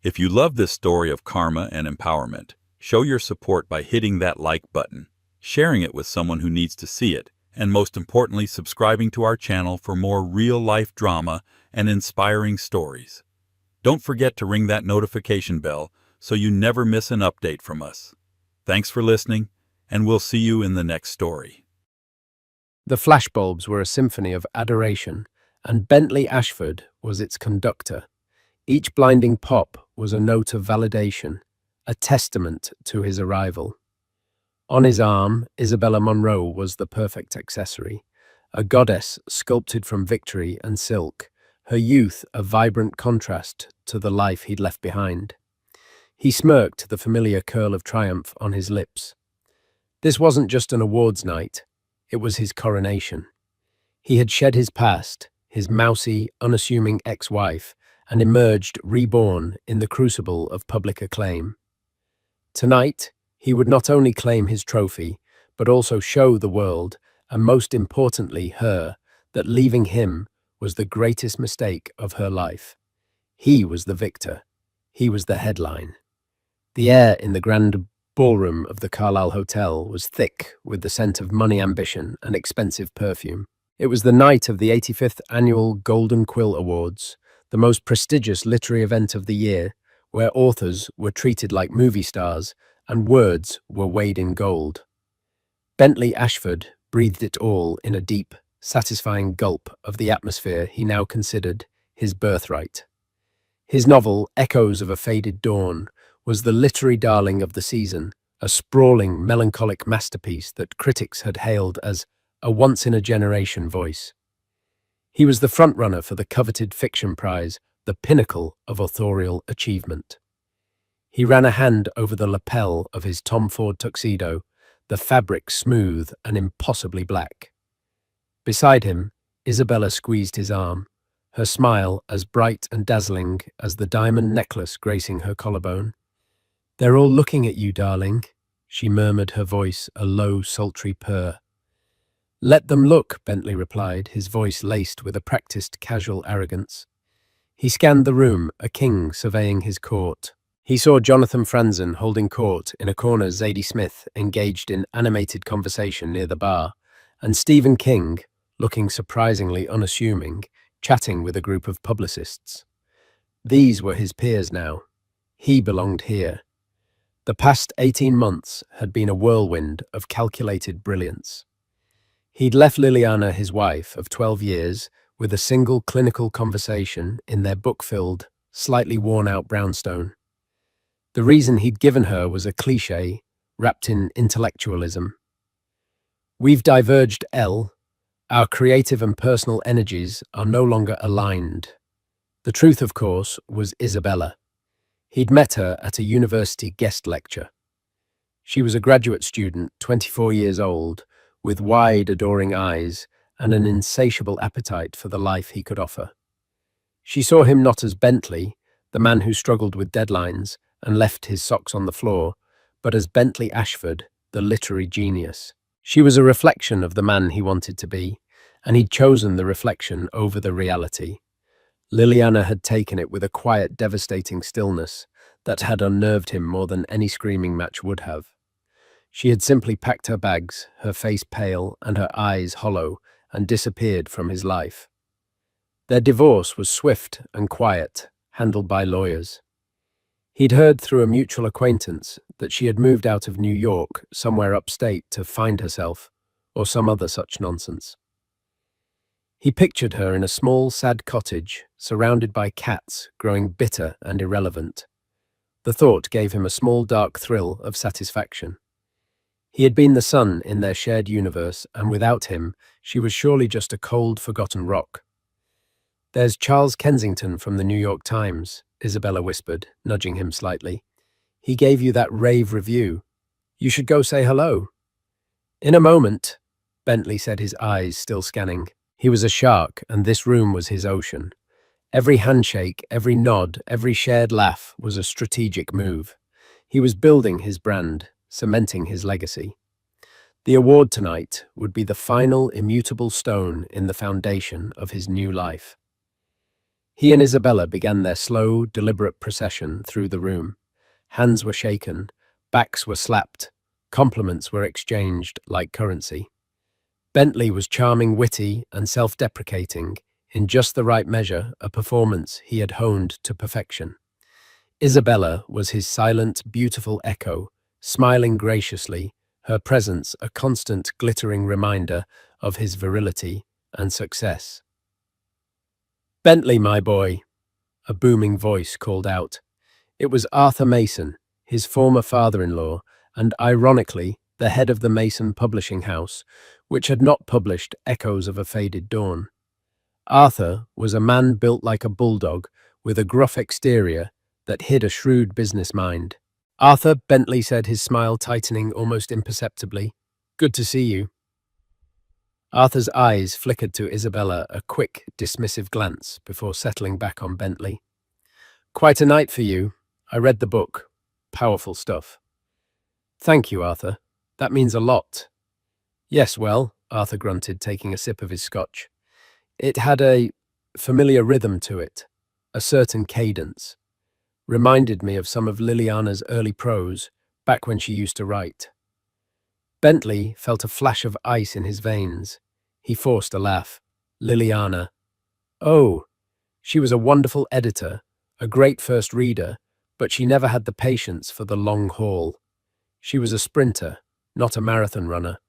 If you love this story of karma and empowerment, show your support by hitting that like button, sharing it with someone who needs to see it, and most importantly, subscribing to our channel for more real-life drama and inspiring stories. Don't forget to ring that notification bell so you never miss an update from us. Thanks for listening, and we'll see you in the next story.
The flashbulbs were a symphony of adoration, and Bentley Ashford was its conductor. Each blinding pop was a note of validation, a testament to his arrival. On his arm, Isabella Monroe was the perfect accessory, a goddess sculpted from victory and silk, her youth a vibrant contrast to the life he'd left behind. He smirked, the familiar curl of triumph on his lips. This wasn't just an awards night, it was his coronation. He had shed his past, his mousy, unassuming ex-wife, and emerged reborn in the crucible of public acclaim. Tonight, he would not only claim his trophy, but also show the world, and most importantly her, that leaving him was the greatest mistake of her life. He was the victor. He was the headline. The air in the grand ballroom of the Carlisle Hotel was thick with the scent of money, ambition, and expensive perfume. It was the night of the 85th Annual Golden Quill Awards, the most prestigious literary event of the year, where authors were treated like movie stars and words were weighed in gold. Bentley Ashford breathed it all in a deep, satisfying gulp of the atmosphere he now considered his birthright. His novel, Echoes of a Faded Dawn, was the literary darling of the season, a sprawling, melancholic masterpiece that critics had hailed as a once-in-a-generation voice. He was the frontrunner for the coveted fiction prize, the pinnacle of authorial achievement. He ran a hand over the lapel of his Tom Ford tuxedo, the fabric smooth and impossibly black. Beside him, Isabella squeezed his arm, her smile as bright and dazzling as the diamond necklace gracing her collarbone. "They're all looking at you, darling," she murmured, her voice a low, sultry purr. "Let them look," Bentley replied, his voice laced with a practiced, casual arrogance. He scanned the room, a king surveying his court. He saw Jonathan Franzen holding court in a corner, Zadie Smith engaged in animated conversation near the bar, and Stephen King, looking surprisingly unassuming, chatting with a group of publicists. These were his peers now. He belonged here. The past 18 months had been a whirlwind of calculated brilliance. He'd left Liliana, his wife of 12 years, with a single clinical conversation in their book-filled, slightly worn-out brownstone. The reason he'd given her was a cliché, wrapped in intellectualism. "We've diverged, Elle. Our creative and personal energies are no longer aligned." The truth, of course, was Isabella. He'd met her at a university guest lecture. She was a graduate student, 24 years old, with wide, adoring eyes and an insatiable appetite for the life he could offer. She saw him not as Bentley, the man who struggled with deadlines and left his socks on the floor, but as Bentley Ashford, the literary genius. She was a reflection of the man he wanted to be, and he'd chosen the reflection over the reality. Liliana had taken it with a quiet, devastating stillness that had unnerved him more than any screaming match would have. She had simply packed her bags, her face pale and her eyes hollow, and disappeared from his life. Their divorce was swift and quiet, handled by lawyers. He'd heard through a mutual acquaintance that she had moved out of New York, somewhere upstate, to find herself, or some other such nonsense. He pictured her in a small, sad cottage, surrounded by cats, growing bitter and irrelevant. The thought gave him a small, dark thrill of satisfaction. He had been the sun in their shared universe, and without him, she was surely just a cold, forgotten rock. "There's Charles Kensington from the New York Times," Isabella whispered, nudging him slightly. "He gave you that rave review. You should go say hello." "In a moment," Bentley said, his eyes still scanning. He was a shark, and this room was his ocean. Every handshake, every nod, every shared laugh was a strategic move. He was building his brand, cementing his legacy. The award tonight would be the final immutable stone in the foundation of his new life. He and Isabella began their slow, deliberate procession through the room. Hands were shaken, backs were slapped, compliments were exchanged like currency. Bentley was charming, witty, and self-deprecating, in just the right measure, a performance he had honed to perfection. Isabella was his silent, beautiful echo, smiling graciously, her presence a constant, glittering reminder of his virility and success. "Bentley, my boy," a booming voice called out. It was Arthur Mason, his former father-in-law, and ironically, the head of the Mason publishing house, which had not published Echoes of a Faded Dawn. Arthur was a man built like a bulldog, with a gruff exterior that hid a shrewd business mind. "Arthur," Bentley said, his smile tightening almost imperceptibly. "Good to see you." Arthur's eyes flickered to Isabella, a quick, dismissive glance before settling back on Bentley. "Quite a night for you. I read the book. Powerful stuff." "Thank you, Arthur. That means a lot." "Yes, well," Arthur grunted, taking a sip of his scotch. "It had a familiar rhythm to it, a certain cadence. Reminded me of some of Liliana's early prose, back when she used to write." Bentley felt a flash of ice in his veins. He forced a laugh. "Liliana. Oh, she was a wonderful editor, a great first reader, but she never had the patience for the long haul. She was a sprinter, not a marathon runner."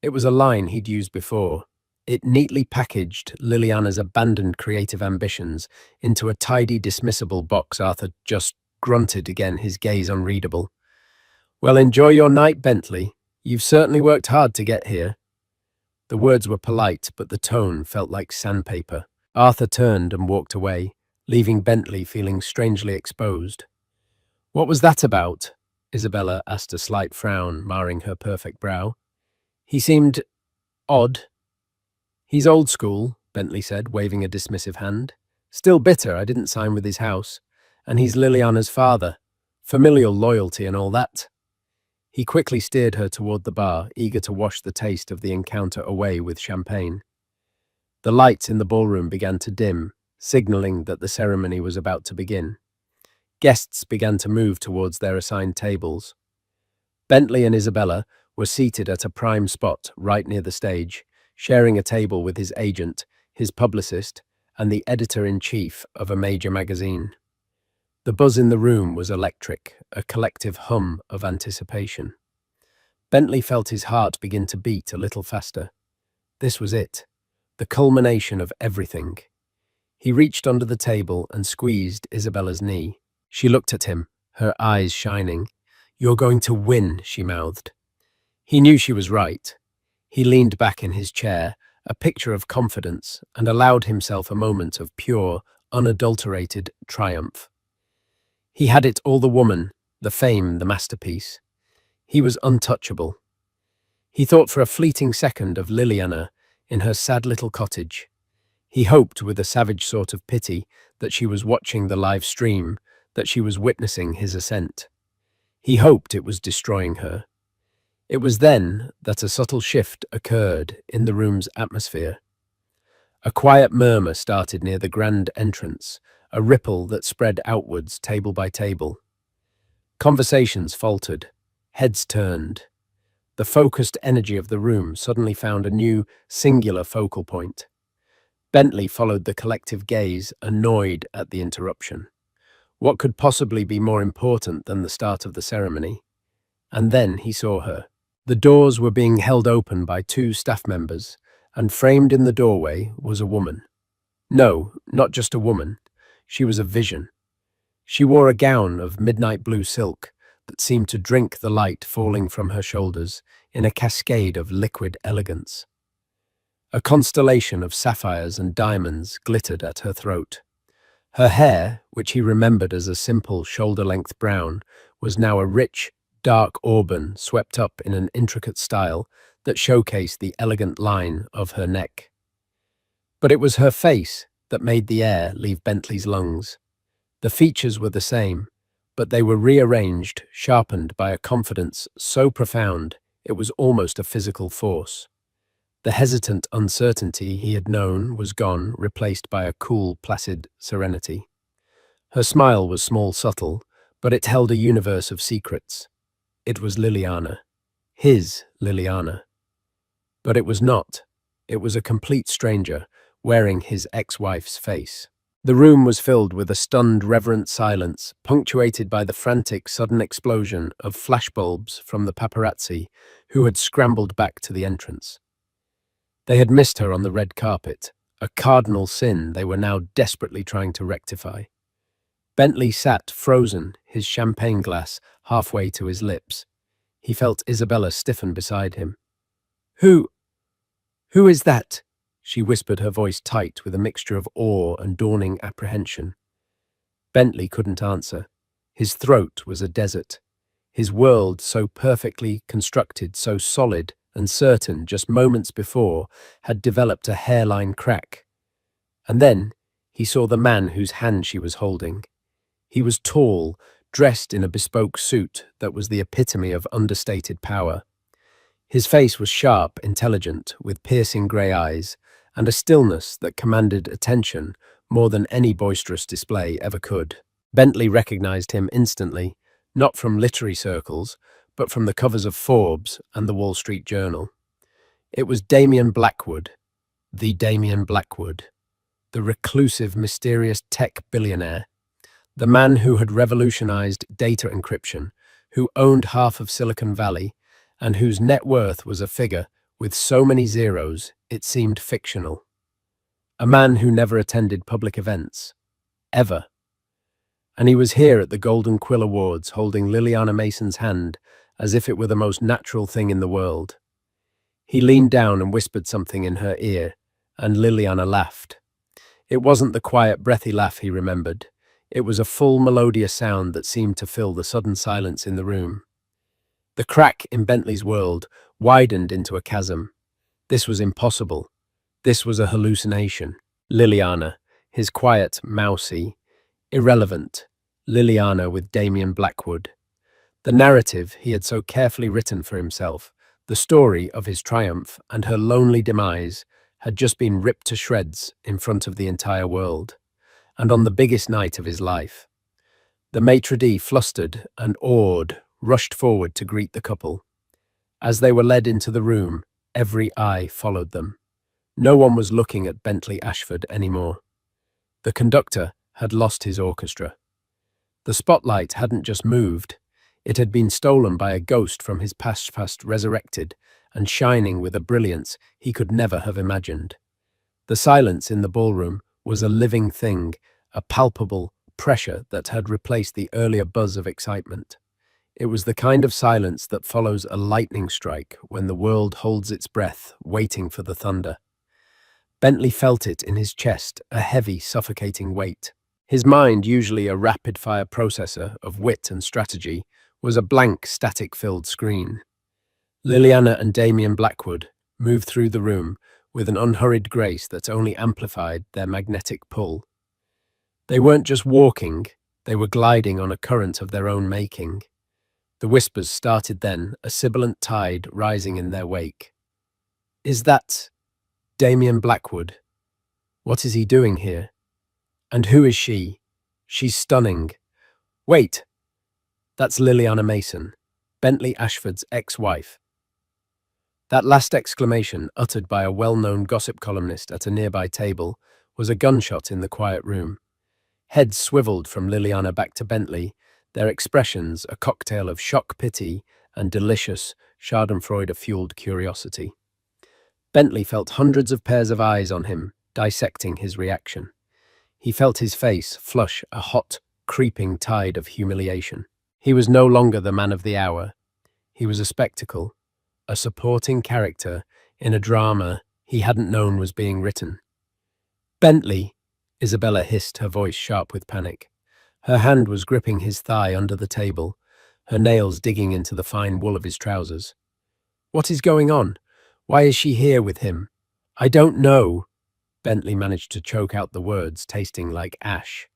It was a line he'd used before. It neatly packaged Liliana's abandoned creative ambitions into a tidy, dismissible box. Arthur just grunted again, his gaze unreadable. Well, enjoy your night, Bentley. You've certainly worked hard to get here. The words were polite, but the tone felt like sandpaper. Arthur turned and walked away, leaving Bentley feeling strangely exposed. What was that about? Isabella asked, a slight frown marring her perfect brow. He seemed odd. He's old school, Bentley said, waving a dismissive hand. Still bitter I didn't sign with his house. And he's Liliana's father. Familial loyalty and all that. He quickly steered her toward the bar, eager to wash the taste of the encounter away with champagne. The lights in the ballroom began to dim, signaling that the ceremony was about to begin. Guests began to move towards their assigned tables. Bentley and Isabella were seated at a prime spot right near the stage, sharing a table with his agent, his publicist, and the editor-in-chief of a major magazine. The buzz in the room was electric, a collective hum of anticipation. Bentley felt his heart begin to beat a little faster. This was it, the culmination of everything. He reached under the table and squeezed Isabella's knee. She looked at him, her eyes shining. "You're going to win," she mouthed. He knew she was right. He leaned back in his chair, a picture of confidence, and allowed himself a moment of pure, unadulterated triumph. He had it all: the woman, the fame, the masterpiece. He was untouchable. He thought for a fleeting second of Liliana in her sad little cottage. He hoped with a savage sort of pity that she was watching the live stream, that she was witnessing his ascent. He hoped it was destroying her. It was then that a subtle shift occurred in the room's atmosphere. A quiet murmur started near the grand entrance, a ripple that spread outwards table by table. Conversations faltered, heads turned. The focused energy of the room suddenly found a new, singular focal point. Bentley followed the collective gaze, annoyed at the interruption. What could possibly be more important than the start of the ceremony? And then he saw her. The doors were being held open by two staff members, and framed in the doorway was a woman. No, not just a woman. She was a vision. She wore a gown of midnight blue silk that seemed to drink the light falling from her shoulders in a cascade of liquid elegance. A constellation of sapphires and diamonds glittered at her throat. Her hair, which he remembered as a simple shoulder-length brown, was now a rich, dark auburn swept up in an intricate style that showcased the elegant line of her neck. But it was her face that made the air leave Bentley's lungs. The features were the same, but they were rearranged, sharpened by a confidence so profound it was almost a physical force. The hesitant uncertainty he had known was gone, replaced by a cool, placid serenity. Her smile was small, subtle, but it held a universe of secrets. It was Liliana. His Liliana. But it was not. It was a complete stranger, wearing his ex-wife's face. The room was filled with a stunned, reverent silence, punctuated by the frantic, sudden explosion of flashbulbs from the paparazzi who had scrambled back to the entrance. They had missed her on the red carpet, a cardinal sin they were now desperately trying to rectify. Bentley sat frozen, his champagne glass halfway to his lips. He felt Isabella stiffen beside him. Who is that?" she whispered, her voice tight with a mixture of awe and dawning apprehension. Bentley couldn't answer. His throat was a desert. His world, so perfectly constructed, so solid and certain just moments before, had developed a hairline crack. And then he saw the man whose hand she was holding. He was tall, dressed in a bespoke suit that was the epitome of understated power. His face was sharp, intelligent, with piercing grey eyes, and a stillness that commanded attention more than any boisterous display ever could. Bentley recognized him instantly, not from literary circles, but from the covers of Forbes and the Wall Street Journal. It was Damien Blackwood, the Damien Blackwood, the reclusive, mysterious tech billionaire, the man who had revolutionized data encryption, who owned half of Silicon Valley, and whose net worth was a figure with so many zeros it seemed fictional. A man who never attended public events. Ever. And he was here at the Golden Quill Awards holding Liliana Mason's hand as if it were the most natural thing in the world. He leaned down and whispered something in her ear, and Liliana laughed. It wasn't the quiet, breathy laugh he remembered. It was a full, melodious sound that seemed to fill the sudden silence in the room. The crack in Bentley's world widened into a chasm. This was impossible. This was a hallucination. Liliana, his quiet, mousy, irrelevant Liliana with Damien Blackwood. The narrative he had so carefully written for himself, the story of his triumph and her lonely demise, had just been ripped to shreds in front of the entire world, and on the biggest night of his life. The maitre d', flustered and awed, rushed forward to greet the couple. As they were led into the room, every eye followed them. No one was looking at Bentley Ashford anymore. The conductor had lost his orchestra. The spotlight hadn't just moved, it had been stolen by a ghost from his past resurrected and shining with a brilliance he could never have imagined. The silence in the ballroom was a living thing, a palpable pressure that had replaced the earlier buzz of excitement. It was the kind of silence that follows a lightning strike when the world holds its breath, waiting for the thunder. Bentley felt it in his chest, a heavy, suffocating weight. His mind, usually a rapid-fire processor of wit and strategy, was a blank, static-filled screen. Liliana and Damien Blackwood moved through the room with an unhurried grace that only amplified their magnetic pull. They weren't just walking, they were gliding on a current of their own making. The whispers started then, a sibilant tide rising in their wake. "Is that Damien Blackwood? What is he doing here? And who is she? She's stunning. Wait, that's Liliana Mason, Bentley Ashford's ex-wife." That last exclamation, uttered by a well-known gossip columnist at a nearby table, was a gunshot in the quiet room. Heads swiveled from Liliana back to Bentley, their expressions a cocktail of shock, pity, and delicious Schadenfreude-fueled curiosity. Bentley felt hundreds of pairs of eyes on him, dissecting his reaction. He felt his face flush a hot, creeping tide of humiliation. He was no longer the man of the hour. He was a spectacle, a supporting character in a drama he hadn't known was being written. "Bentley," Isabella hissed, her voice sharp with panic. Her hand was gripping his thigh under the table, her nails digging into the fine wool of his trousers. "What is going on? Why is she here with him?" "I don't know." Bentley managed to choke out the words, tasting like ash.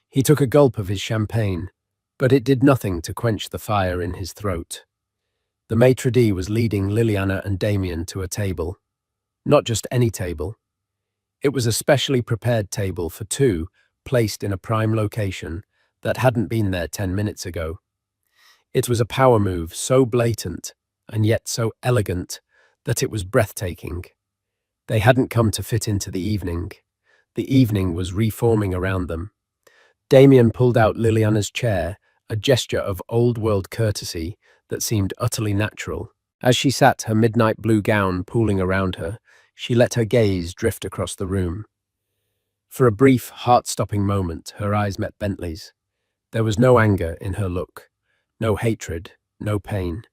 He took a gulp of his champagne, but it did nothing to quench the fire in his throat. The maitre d' was leading Liliana and Damien to a table. Not just any table. It was a specially prepared table for two, placed in a prime location that hadn't been there 10 minutes ago. It was a power move so blatant and yet so elegant that it was breathtaking. They hadn't come to fit into the evening. The evening was reforming around them. Damien pulled out Liliana's chair, a gesture of old-world courtesy that seemed utterly natural. As she sat, her midnight blue gown pooling around her, she let her gaze drift across the room. For a brief, heart-stopping moment, her eyes met Bentley's. There was no anger in her look, no hatred, no pain.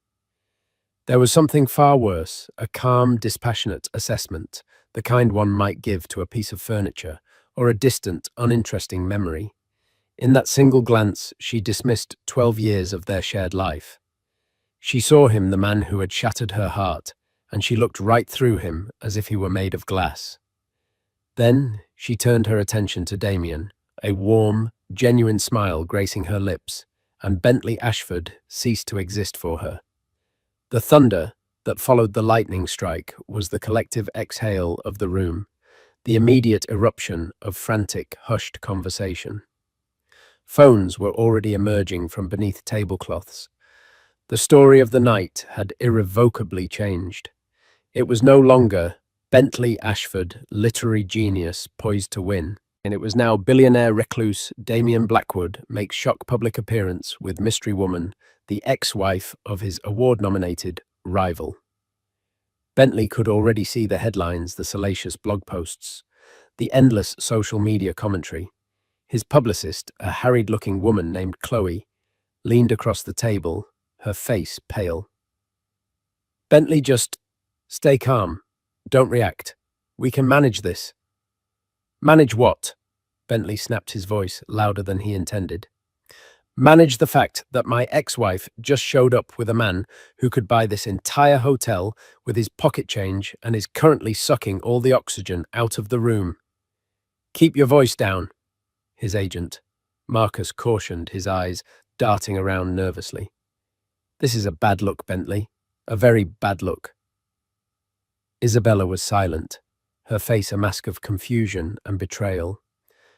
There was something far worse, a calm, dispassionate assessment, the kind one might give to a piece of furniture or a distant, uninteresting memory. In that single glance, she dismissed 12 years of their shared life. She saw him, the man who had shattered her heart, and she looked right through him as if he were made of glass. Then she turned her attention to Damien, a warm, genuine smile gracing her lips, and Bentley Ashford ceased to exist for her. The thunder that followed the lightning strike was the collective exhale of the room, the immediate eruption of frantic, hushed conversation. Phones were already emerging from beneath tablecloths. The story of the night had irrevocably changed. It was no longer Bentley Ashford, literary genius poised to win, and it was now billionaire recluse Damien Blackwood makes shock public appearance with mystery woman, the ex-wife of his award-nominated rival. Bentley could already see the headlines, the salacious blog posts, the endless social media commentary. His publicist, a harried-looking woman named Chloe, leaned across the table, her face pale. Bentley, just stay calm. Don't react. We can manage this. Manage what? Bentley snapped, his voice louder than he intended. Manage the fact that my ex-wife just showed up with a man who could buy this entire hotel with his pocket change and is currently sucking all the oxygen out of the room. Keep your voice down, his agent, Marcus, cautioned, his eyes darting around nervously. This is a bad look, Bentley. A very bad look. Isabella was silent, her face a mask of confusion and betrayal.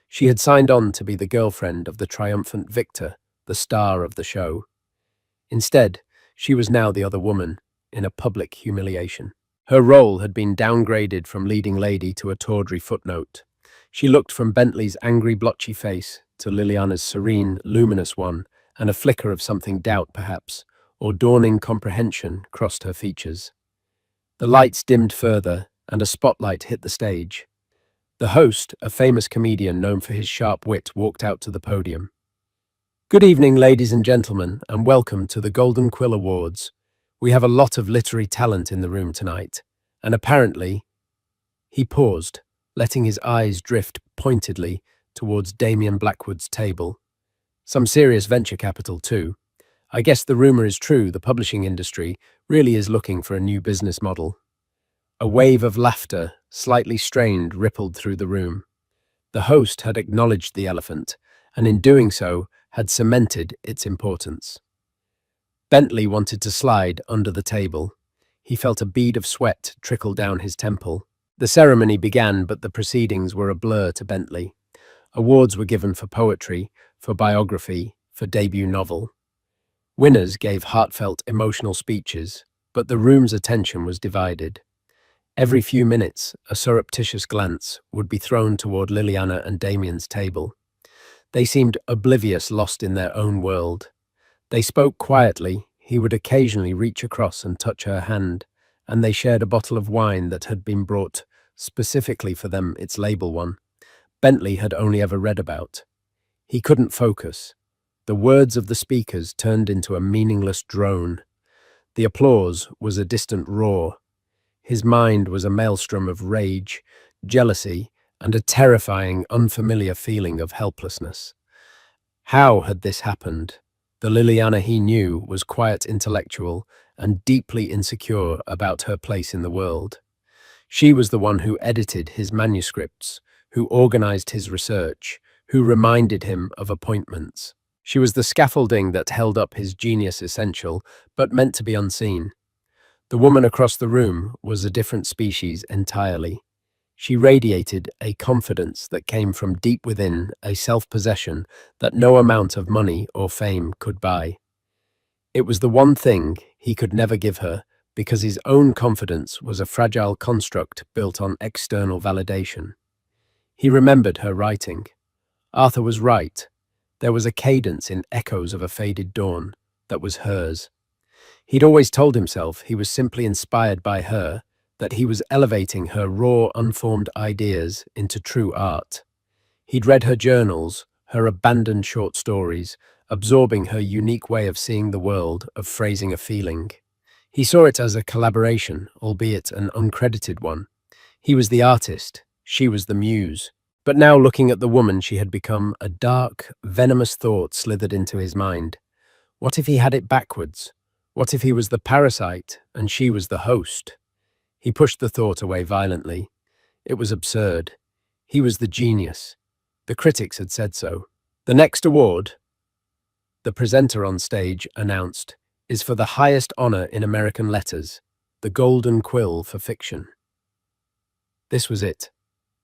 She had signed on to be the girlfriend of the triumphant victor, the star of the show. Instead, she was now the other woman, in a public humiliation. Her role had been downgraded from leading lady to a tawdry footnote. She looked from Bentley's angry, blotchy face to Liliana's serene, luminous one, and a flicker of something doubt, perhaps, or dawning comprehension crossed her features. The lights dimmed further, and a spotlight hit the stage. The host, a famous comedian known for his sharp wit, walked out to the podium. Good evening, ladies and gentlemen, and welcome to the Golden Quill Awards. We have a lot of literary talent in the room tonight, and apparently... He paused, letting his eyes drift pointedly towards Damien Blackwood's table. Some serious venture capital, too. I guess the rumor is true, the publishing industry really is looking for a new business model. A wave of laughter, slightly strained, rippled through the room. The host had acknowledged the elephant, and in doing so, had cemented its importance. Bentley wanted to slide under the table. He felt a bead of sweat trickle down his temple. The ceremony began, but the proceedings were a blur to Bentley. Awards were given for poetry, for biography, for debut novel. Winners gave heartfelt, emotional speeches, but the room's attention was divided. Every few minutes, a surreptitious glance would be thrown toward Liliana and Damien's table. They seemed oblivious, lost in their own world. They spoke quietly. He would occasionally reach across and touch her hand, and they shared a bottle of wine that had been brought specifically for them, its label one. Bentley had only ever read about. He couldn't focus. The words of the speakers turned into a meaningless drone. The applause was a distant roar. His mind was a maelstrom of rage, jealousy, and a terrifying, unfamiliar feeling of helplessness. How had this happened? The Liliana he knew was quiet, intellectual, and deeply insecure about her place in the world. She was the one who edited his manuscripts, who organized his research, who reminded him of appointments. She was the scaffolding that held up his genius essential, but meant to be unseen. The woman across the room was a different species entirely. She radiated a confidence that came from deep within, a self-possession that no amount of money or fame could buy. It was the one thing he could never give her, because his own confidence was a fragile construct built on external validation. He remembered her writing. Arthur was right. There was a cadence in Echoes of a Faded Dawn that was hers. He'd always told himself he was simply inspired by her, that he was elevating her raw, unformed ideas into true art. He'd read her journals, her abandoned short stories, absorbing her unique way of seeing the world, of phrasing a feeling. He saw it as a collaboration, albeit an uncredited one. He was the artist, she was the muse. But now, looking at the woman she had become, a dark, venomous thought slithered into his mind. What if he had it backwards? What if he was the parasite and she was the host? He pushed the thought away violently. It was absurd. He was the genius. The critics had said so. The next award, the presenter on stage announced, is for the highest honor in American letters, the Golden Quill for fiction. This was it,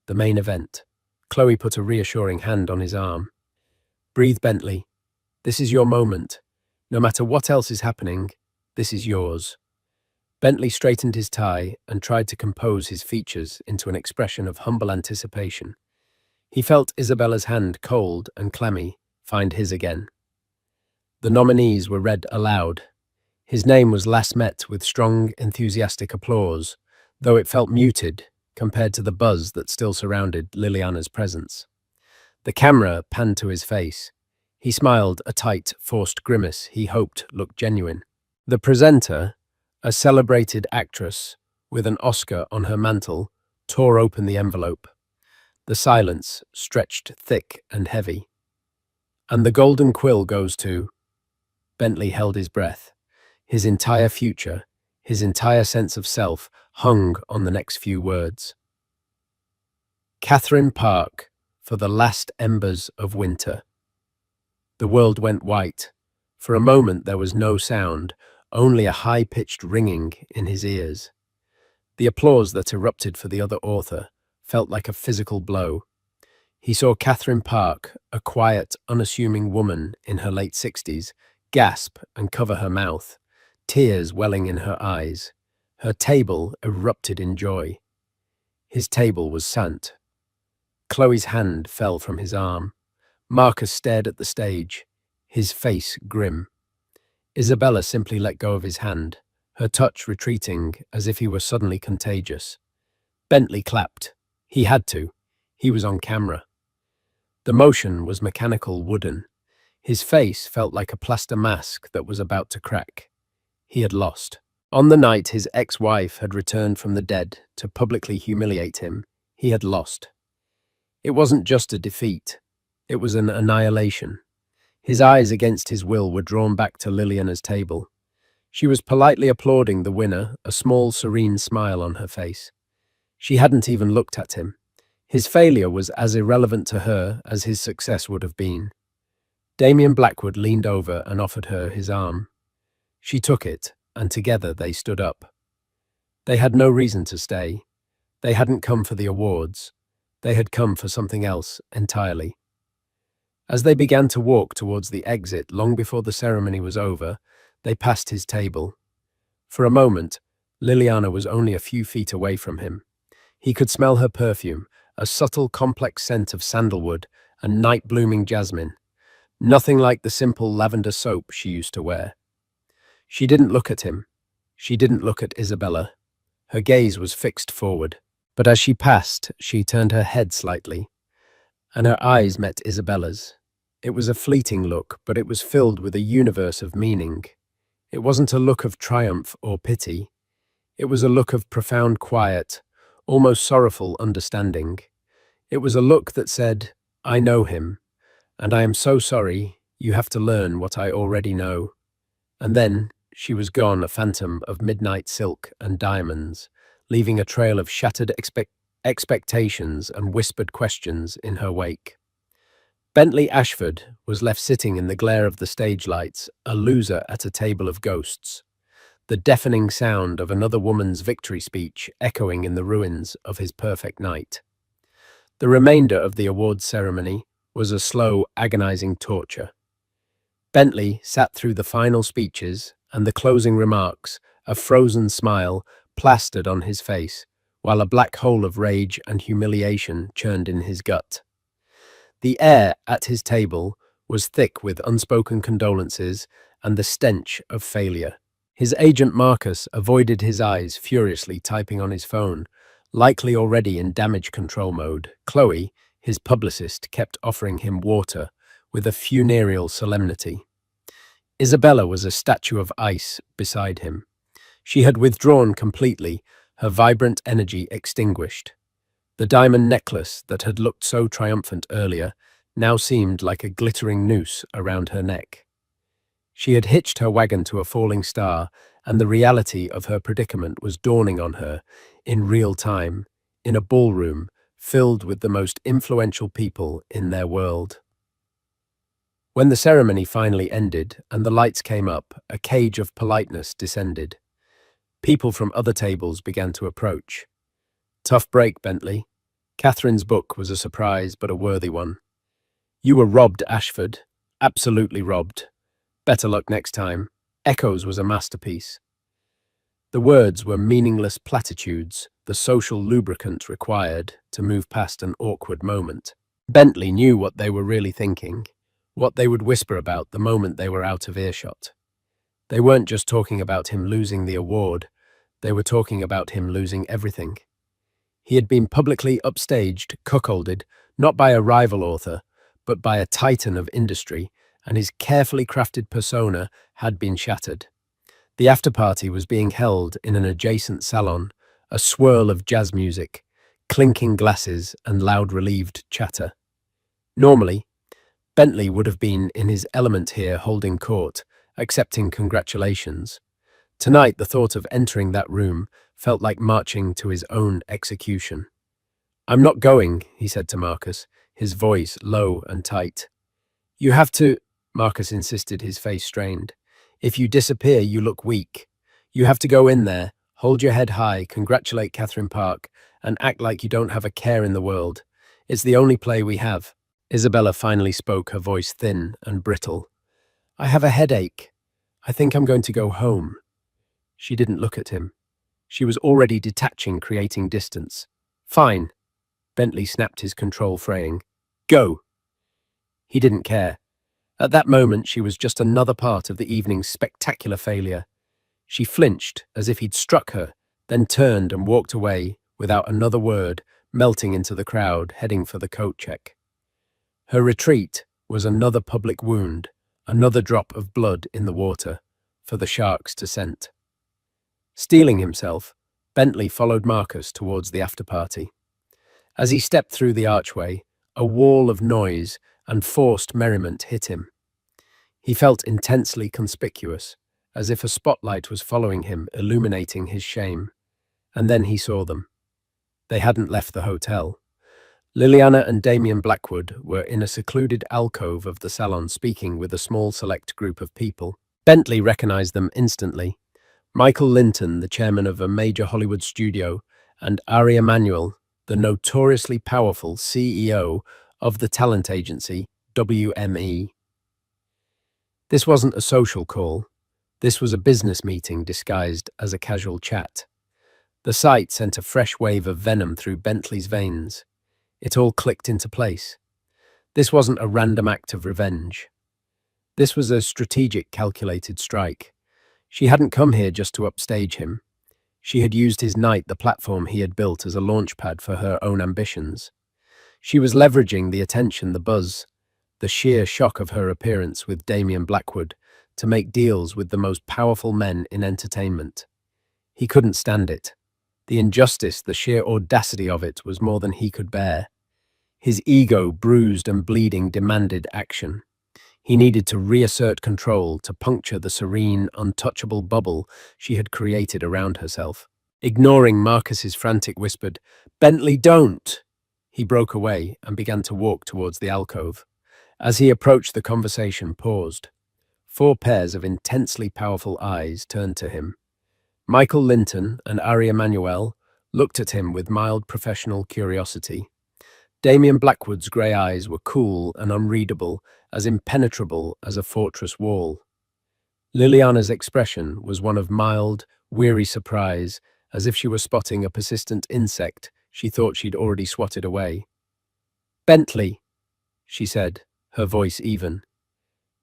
the main event. Chloe put a reassuring hand on his arm. Breathe, Bentley. This is your moment. No matter what else is happening, this is yours. Bentley straightened his tie and tried to compose his features into an expression of humble anticipation. He felt Isabella's hand, cold and clammy, find his again. The nominees were read aloud. His name was last met with strong, enthusiastic applause, though it felt muted compared to the buzz that still surrounded Liliana's presence. The camera panned to his face. He smiled, a tight, forced grimace he hoped looked genuine. The presenter, a celebrated actress with an Oscar on her mantle, tore open the envelope. The silence stretched thick and heavy. And the golden quill goes to... Bentley held his breath. His entire future, his entire sense of self, hung on the next few words. Catherine Park, for the last embers of winter. The world went white. For a moment there was no sound, only a high-pitched ringing in his ears. The applause that erupted for the other author felt like a physical blow. He saw Catherine Park, a quiet, unassuming woman in her late 60s, gasp and cover her mouth, tears welling in her eyes. Her table erupted in joy. His table was Sant. Chloe's hand fell from his arm. Marcus stared at the stage, his face grim. Isabella simply let go of his hand, her touch retreating as if he were suddenly contagious. Bentley clapped. He had to. He was on camera. The motion was mechanical, wooden. His face felt like a plaster mask that was about to crack. He had lost. On the night his ex-wife had returned from the dead to publicly humiliate him, he had lost. It wasn't just a defeat. It was an annihilation. His eyes against his will were drawn back to Liliana's table. She was politely applauding the winner, a small, serene smile on her face. She hadn't even looked at him. His failure was as irrelevant to her as his success would have been. Damien Blackwood leaned over and offered her his arm. She took it, and together they stood up. They had no reason to stay. They hadn't come for the awards. They had come for something else entirely. As they began to walk towards the exit long before the ceremony was over, they passed his table. For a moment, Liliana was only a few feet away from him. He could smell her perfume, a subtle, complex scent of sandalwood and night-blooming jasmine. Nothing like the simple lavender soap she used to wear. She didn't look at him. She didn't look at Isabella. Her gaze was fixed forward. But as she passed, she turned her head slightly, and her eyes met Isabella's. It was a fleeting look, but it was filled with a universe of meaning. It wasn't a look of triumph or pity. It was a look of profound quiet, almost sorrowful understanding. It was a look that said, "I know him, and I am so sorry you have to learn what I already know." And then she was gone, a phantom of midnight silk and diamonds, leaving a trail of shattered expectations and whispered questions in her wake. Bentley Ashford was left sitting in the glare of the stage lights, a loser at a table of ghosts, the deafening sound of another woman's victory speech echoing in the ruins of his perfect night. The remainder of the awards ceremony was a slow, agonizing torture. Bentley sat through the final speeches and the closing remarks, a frozen smile plastered on his face, while a black hole of rage and humiliation churned in his gut. The air at his table was thick with unspoken condolences and the stench of failure. His agent Marcus avoided his eyes, furiously typing on his phone, likely already in damage control mode. Chloe, his publicist, kept offering him water with a funereal solemnity. Isabella was a statue of ice beside him. She had withdrawn completely, her vibrant energy extinguished. The diamond necklace that had looked so triumphant earlier now seemed like a glittering noose around her neck. She had hitched her wagon to a falling star, and the reality of her predicament was dawning on her in real time, in a ballroom filled with the most influential people in their world. When the ceremony finally ended and the lights came up, a cage of politeness descended. People from other tables began to approach. "Tough break, Bentley. Catherine's book was a surprise, but a worthy one. You were robbed, Ashford. Absolutely robbed. Better luck next time. Echoes was a masterpiece." The words were meaningless platitudes, the social lubricant required to move past an awkward moment. Bentley knew what they were really thinking, what they would whisper about the moment they were out of earshot. They weren't just talking about him losing the award, they were talking about him losing everything. He had been publicly upstaged, cuckolded, not by a rival author, but by a titan of industry, and his carefully crafted persona had been shattered. The after-party was being held in an adjacent salon, a swirl of jazz music, clinking glasses and loud relieved chatter. Normally, Bentley would have been in his element here holding court, accepting congratulations. Tonight, the thought of entering that room felt like marching to his own execution. "I'm not going," he said to Marcus, his voice low and tight. "You have to," Marcus insisted, his face strained. "If you disappear, you look weak. You have to go in there, hold your head high, congratulate Catherine Park, and act like you don't have a care in the world. It's the only play we have." Isabella finally spoke, her voice thin and brittle. "I have a headache. I think I'm going to go home." She didn't look at him. She was already detaching, creating distance. "Fine." Bentley snapped his control, fraying. "Go." He didn't care. At that moment, she was just another part of the evening's spectacular failure. She flinched as if he'd struck her, then turned and walked away without another word, melting into the crowd, heading for the coat check. Her retreat was another public wound, another drop of blood in the water, for the sharks to scent. Steeling himself, Bentley followed Marcus towards the after-party. As he stepped through the archway, a wall of noise and forced merriment hit him. He felt intensely conspicuous, as if a spotlight was following him, illuminating his shame. And then he saw them. They hadn't left the hotel. Liliana and Damien Blackwood were in a secluded alcove of the salon, speaking with a small select group of people. Bentley recognized them instantly. Michael Linton, the chairman of a major Hollywood studio, and Ari Emanuel, the notoriously powerful CEO of the talent agency WME. This wasn't a social call. This was a business meeting disguised as a casual chat. The sight sent a fresh wave of venom through Bentley's veins. It all clicked into place. This wasn't a random act of revenge. This was a strategic, calculated strike. She hadn't come here just to upstage him. She had used his night, the platform he had built, as a launchpad for her own ambitions. She was leveraging the attention, the buzz, the sheer shock of her appearance with Damien Blackwood to make deals with the most powerful men in entertainment. He couldn't stand it. The injustice, the sheer audacity of it was more than he could bear. His ego, bruised and bleeding, demanded action. He needed to reassert control, to puncture the serene, untouchable bubble she had created around herself. Ignoring Marcus's frantic whispered, "Bentley, don't!" He broke away and began to walk towards the alcove. As he approached, the conversation paused. 4 pairs of intensely powerful eyes turned to him. Michael Linton and Ari Emanuel looked at him with mild professional curiosity. Damien Blackwood's grey eyes were cool and unreadable, as impenetrable as a fortress wall. Liliana's expression was one of mild, weary surprise, as if she were spotting a persistent insect she thought she'd already swatted away. "Bentley," she said, her voice even.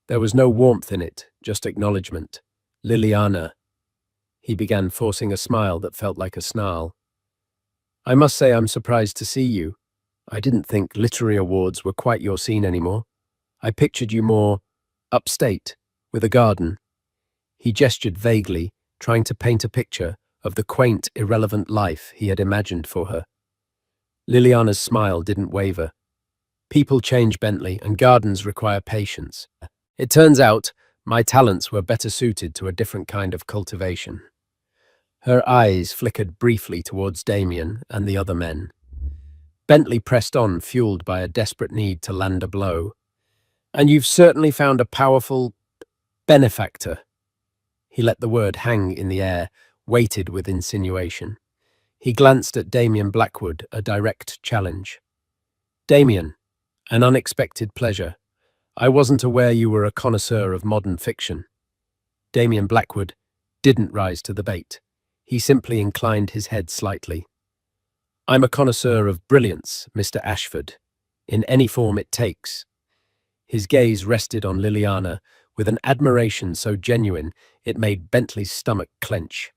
There was no warmth in it, just acknowledgement. "Liliana." He began, forcing a smile that felt like a snarl. "I must say I'm surprised to see you. I didn't think literary awards were quite your scene anymore. I pictured you more upstate, with a garden." He gestured vaguely, trying to paint a picture of the quaint, irrelevant life he had imagined for her. Liliana's smile didn't waver. "People change, Bentley, and gardens require patience. It turns out my talents were better suited to a different kind of cultivation." Her eyes flickered briefly towards Damien and the other men. Bentley pressed on, fueled by a desperate need to land a blow. "And you've certainly found a powerful benefactor." He let the word hang in the air, weighted with insinuation. He glanced at Damien Blackwood, a direct challenge. "Damien, an unexpected pleasure. I wasn't aware you were a connoisseur of modern fiction." Damien Blackwood didn't rise to the bait. He simply inclined his head slightly. "I'm a connoisseur of brilliance, Mr. Ashford, in any form it takes." His gaze rested on Liliana with an admiration so genuine it made Bentley's stomach clench.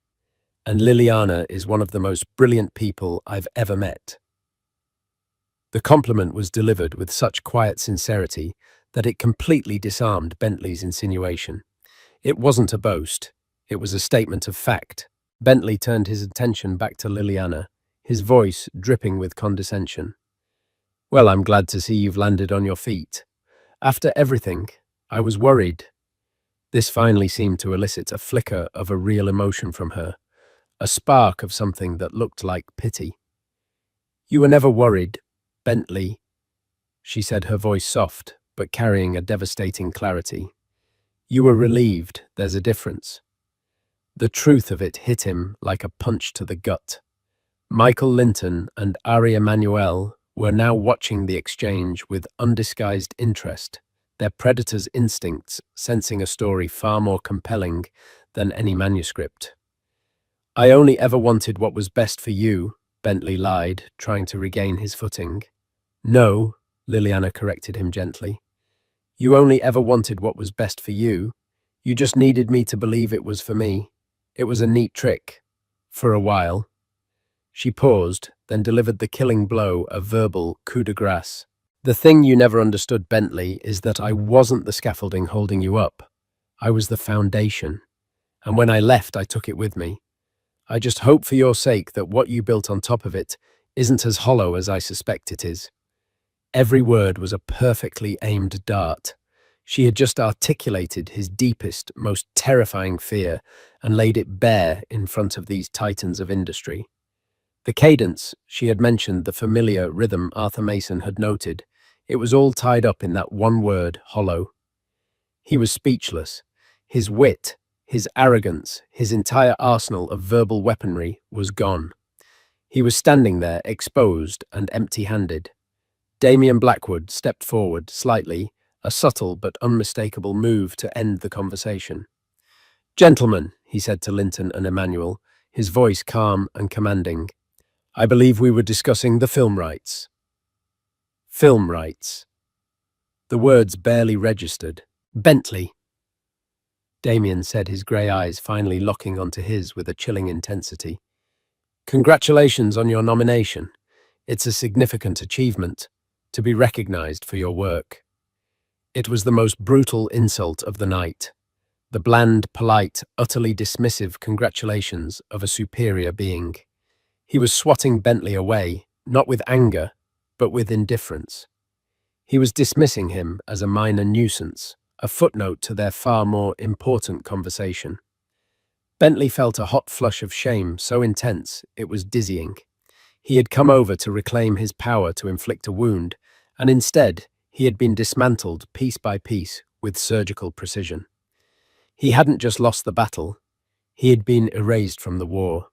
"And Liliana is one of the most brilliant people I've ever met." The compliment was delivered with such quiet sincerity that it completely disarmed Bentley's insinuation. It wasn't a boast. It was a statement of fact. Bentley turned his attention back to Liliana, his voice dripping with condescension. Well, I'm glad to see you've landed on your feet. After everything, I was worried. This finally seemed to elicit a flicker of a real emotion from her, a spark of something that looked like pity. You were never worried, Bentley, she said, her voice soft, but carrying a devastating clarity. You were relieved, there's a difference. The truth of it hit him like a punch to the gut. Michael Linton and Ari Emanuel were now watching the exchange with undisguised interest, their predator's instincts sensing a story far more compelling than any manuscript. I only ever wanted what was best for you, Bentley lied, trying to regain his footing. No, Liliana corrected him gently. You only ever wanted what was best for you. You just needed me to believe it was for me. It was a neat trick. For a while. She paused, then delivered the killing blow, a verbal coup de grace. The thing you never understood, Bentley, is that I wasn't the scaffolding holding you up. I was the foundation. And when I left, I took it with me. I just hope for your sake that what you built on top of it isn't as hollow as I suspect it is. Every word was a perfectly aimed dart. She had just articulated his deepest, most terrifying fear and laid it bare in front of these titans of industry. The cadence, she had mentioned the familiar rhythm Arthur Mason had noted. It was all tied up in that one word, hollow. He was speechless. His wit, his arrogance, his entire arsenal of verbal weaponry was gone. He was standing there, exposed and empty-handed. Damien Blackwood stepped forward slightly, a subtle but unmistakable move to end the conversation. Gentlemen, he said to Linton and Emmanuel, his voice calm and commanding, I believe we were discussing the film rights. Film rights. The words barely registered. Bentley. Damien said, his grey eyes finally locking onto his with a chilling intensity. Congratulations on your nomination. It's a significant achievement, to be recognized for your work. It was the most brutal insult of the night. The bland, polite, utterly dismissive congratulations of a superior being. He was swatting Bentley away, not with anger, but with indifference. He was dismissing him as a minor nuisance, a footnote to their far more important conversation. Bentley felt a hot flush of shame so intense it was dizzying. He had come over to reclaim his power to inflict a wound, and instead he had been dismantled piece by piece with surgical precision. He hadn't just lost the battle, he had been erased from the war.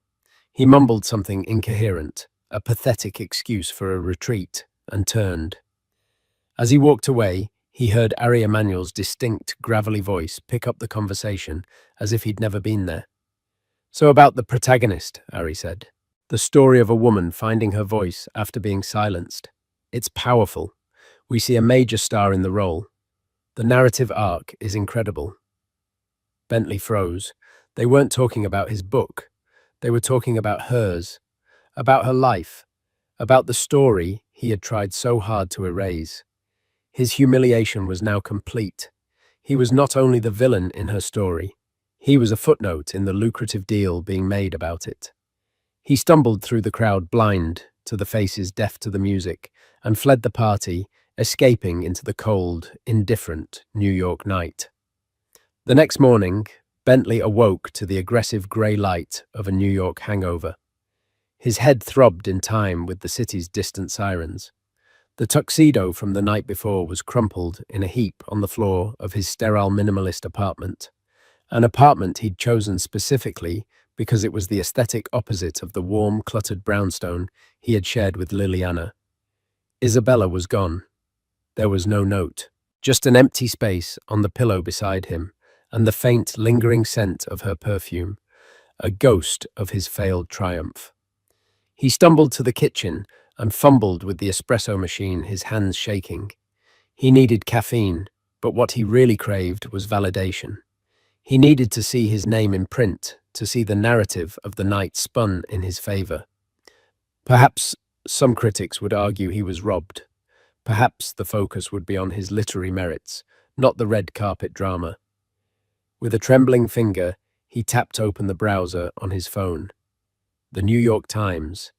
He mumbled something incoherent, a pathetic excuse for a retreat, and turned. As he walked away, he heard Ari Emanuel's distinct, gravelly voice pick up the conversation as if he'd never been there. So about the protagonist, Ari said. The story of a woman finding her voice after being silenced. It's powerful. We see a major star in the role. The narrative arc is incredible. Bentley froze. They weren't talking about his book. They were talking about hers, about her life, about the story he had tried so hard to erase. His humiliation was now complete. He was not only the villain in her story, he was a footnote in the lucrative deal being made about it. He stumbled through the crowd blind to the faces deaf to the music and fled the party, escaping into the cold, indifferent New York night. The next morning, Bentley awoke to the aggressive grey light of a New York hangover. His head throbbed in time with the city's distant sirens. The tuxedo from the night before was crumpled in a heap on the floor of his sterile minimalist apartment, an apartment he'd chosen specifically because it was the aesthetic opposite of the warm, cluttered brownstone he had shared with Liliana. Isabella was gone. There was no note, just an empty space on the pillow beside him, and the faint, lingering scent of her perfume, a ghost of his failed triumph. He stumbled to the kitchen and fumbled with the espresso machine, his hands shaking. He needed caffeine, but what he really craved was validation. He needed to see his name in print, to see the narrative of the night spun in his favor. Perhaps some critics would argue he was robbed. Perhaps the focus would be on his literary merits, not the red carpet drama. With a trembling finger, He tapped open the browser on his phone. The New York Times,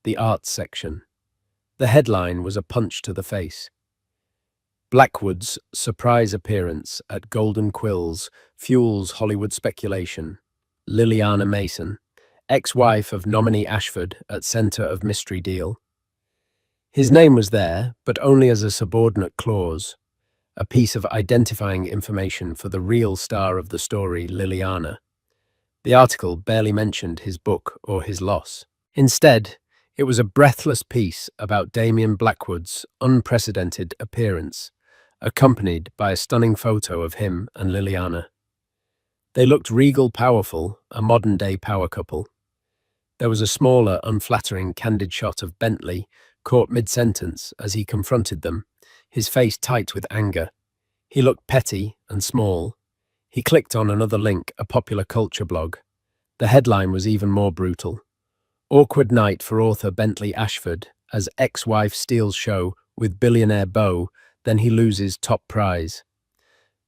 the arts section. The headline was a punch to the face. Blackwood's surprise appearance at Golden Quills fuels Hollywood speculation. Liliana Mason, ex-wife of nominee Ashford at center of mystery deal. His name was there, but only as a subordinate clause, a piece of identifying information for the real star of the story, Liliana. The article barely mentioned his book or his loss. Instead, it was a breathless piece about Damien Blackwood's unprecedented appearance, accompanied by a stunning photo of him and Liliana. They looked regal, powerful, a modern-day power couple. There was a smaller, unflattering, candid shot of Bentley, caught mid-sentence as he confronted them, his face tight with anger. He looked petty and small. He clicked on another link, a popular culture blog. The headline was even more brutal. Awkward night for author Bentley Ashford as ex-wife steals show with billionaire beau, then he loses top prize.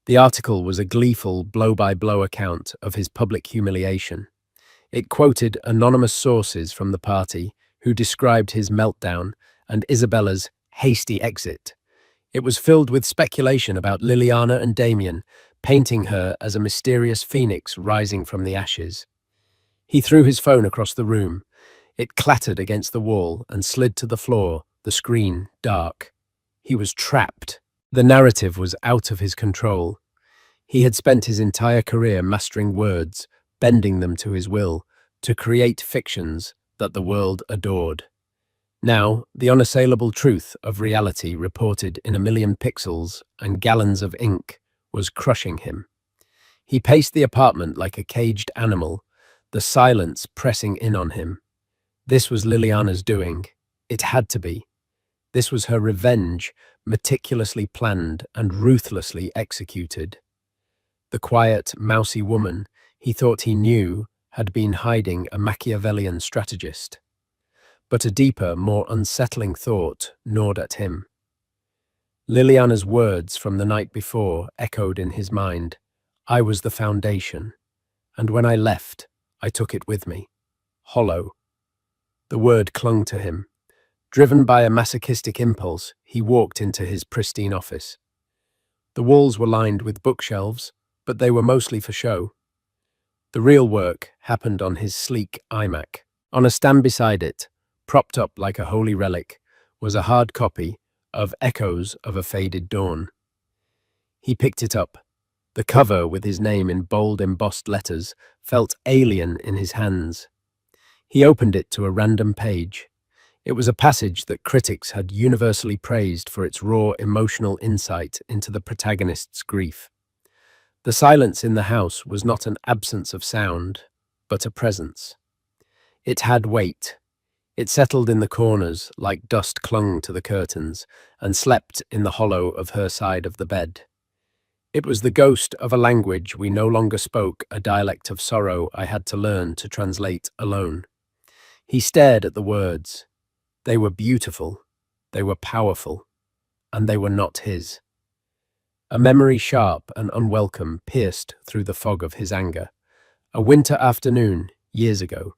The article was a gleeful blow-by-blow account of his public humiliation. It quoted anonymous sources from the party who described his meltdown and Isabella's hasty exit. It was filled with speculation about Liliana and Damien, painting her as a mysterious phoenix rising from the ashes. He threw his phone across the room. It clattered against the wall and slid to the floor, the screen dark. He was trapped. The narrative was out of his control. He had spent his entire career mastering words, bending them to his will, to create fictions that the world adored. Now, the unassailable truth of reality reported in a million pixels and gallons of ink was crushing him. He paced the apartment like a caged animal, the silence pressing in on him. This was Liliana's doing. It had to be. This was her revenge, meticulously planned and ruthlessly executed. The quiet, mousy woman he thought he knew had been hiding a Machiavellian strategist. But a deeper, more unsettling thought gnawed at him. Liliana's words from the night before echoed in his mind. I was the foundation, and when I left, I took it with me. Hollow. The word clung to him. Driven by a masochistic impulse, he walked into his pristine office. The walls were lined with bookshelves, but they were mostly for show. The real work happened on his sleek iMac. On a stand beside it, propped up like a holy relic, was a hard copy of Echoes of a Faded Dawn. He picked it up. The cover, with his name in bold embossed letters, felt alien in his hands. He opened it to a random page. It was a passage that critics had universally praised for its raw emotional insight into the protagonist's grief. The silence in the house was not an absence of sound, but a presence. It had weight. It settled in the corners like dust clung to the curtains and slept in the hollow of her side of the bed. It was the ghost of a language we no longer spoke, a dialect of sorrow I had to learn to translate alone. He stared at the words. They were beautiful, they were powerful, and they were not his. A memory sharp and unwelcome pierced through the fog of his anger. A winter afternoon, years ago,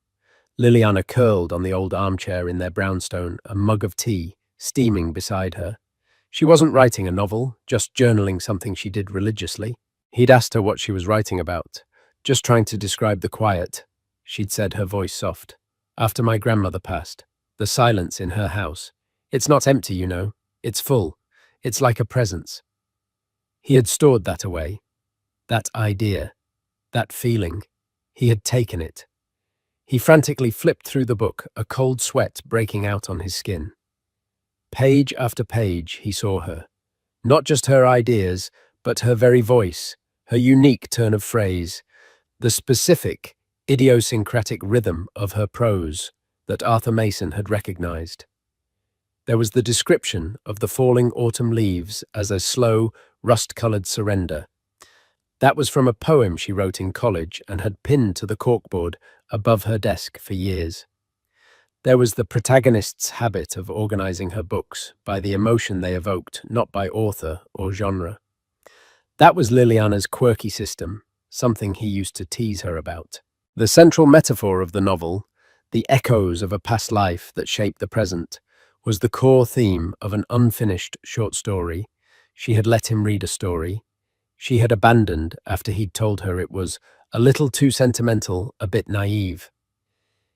Liliana curled on the old armchair in their brownstone, a mug of tea steaming beside her. She wasn't writing a novel, just journaling something she did religiously. He'd asked her what she was writing about. Just trying to describe the quiet, she'd said, her voice soft. After my grandmother passed, the silence in her house. It's not empty, you know. It's full. It's like a presence. He had stored that away. That idea. That feeling. He had taken it. He frantically flipped through the book, a cold sweat breaking out on his skin. Page after page, he saw her. Not just her ideas, but her very voice, her unique turn of phrase, the specific, idiosyncratic rhythm of her prose that Arthur Mason had recognized. There was the description of the falling autumn leaves as a slow, rust-colored surrender. That was from a poem she wrote in college and had pinned to the corkboard above her desk for years. There was the protagonist's habit of organizing her books by the emotion they evoked, not by author or genre. That was Liliana's quirky system, something he used to tease her about. The central metaphor of the novel, the echoes of a past life that shaped the present, was the core theme of an unfinished short story. She had let him read a story she had abandoned after he'd told her it was a little too sentimental, a bit naive.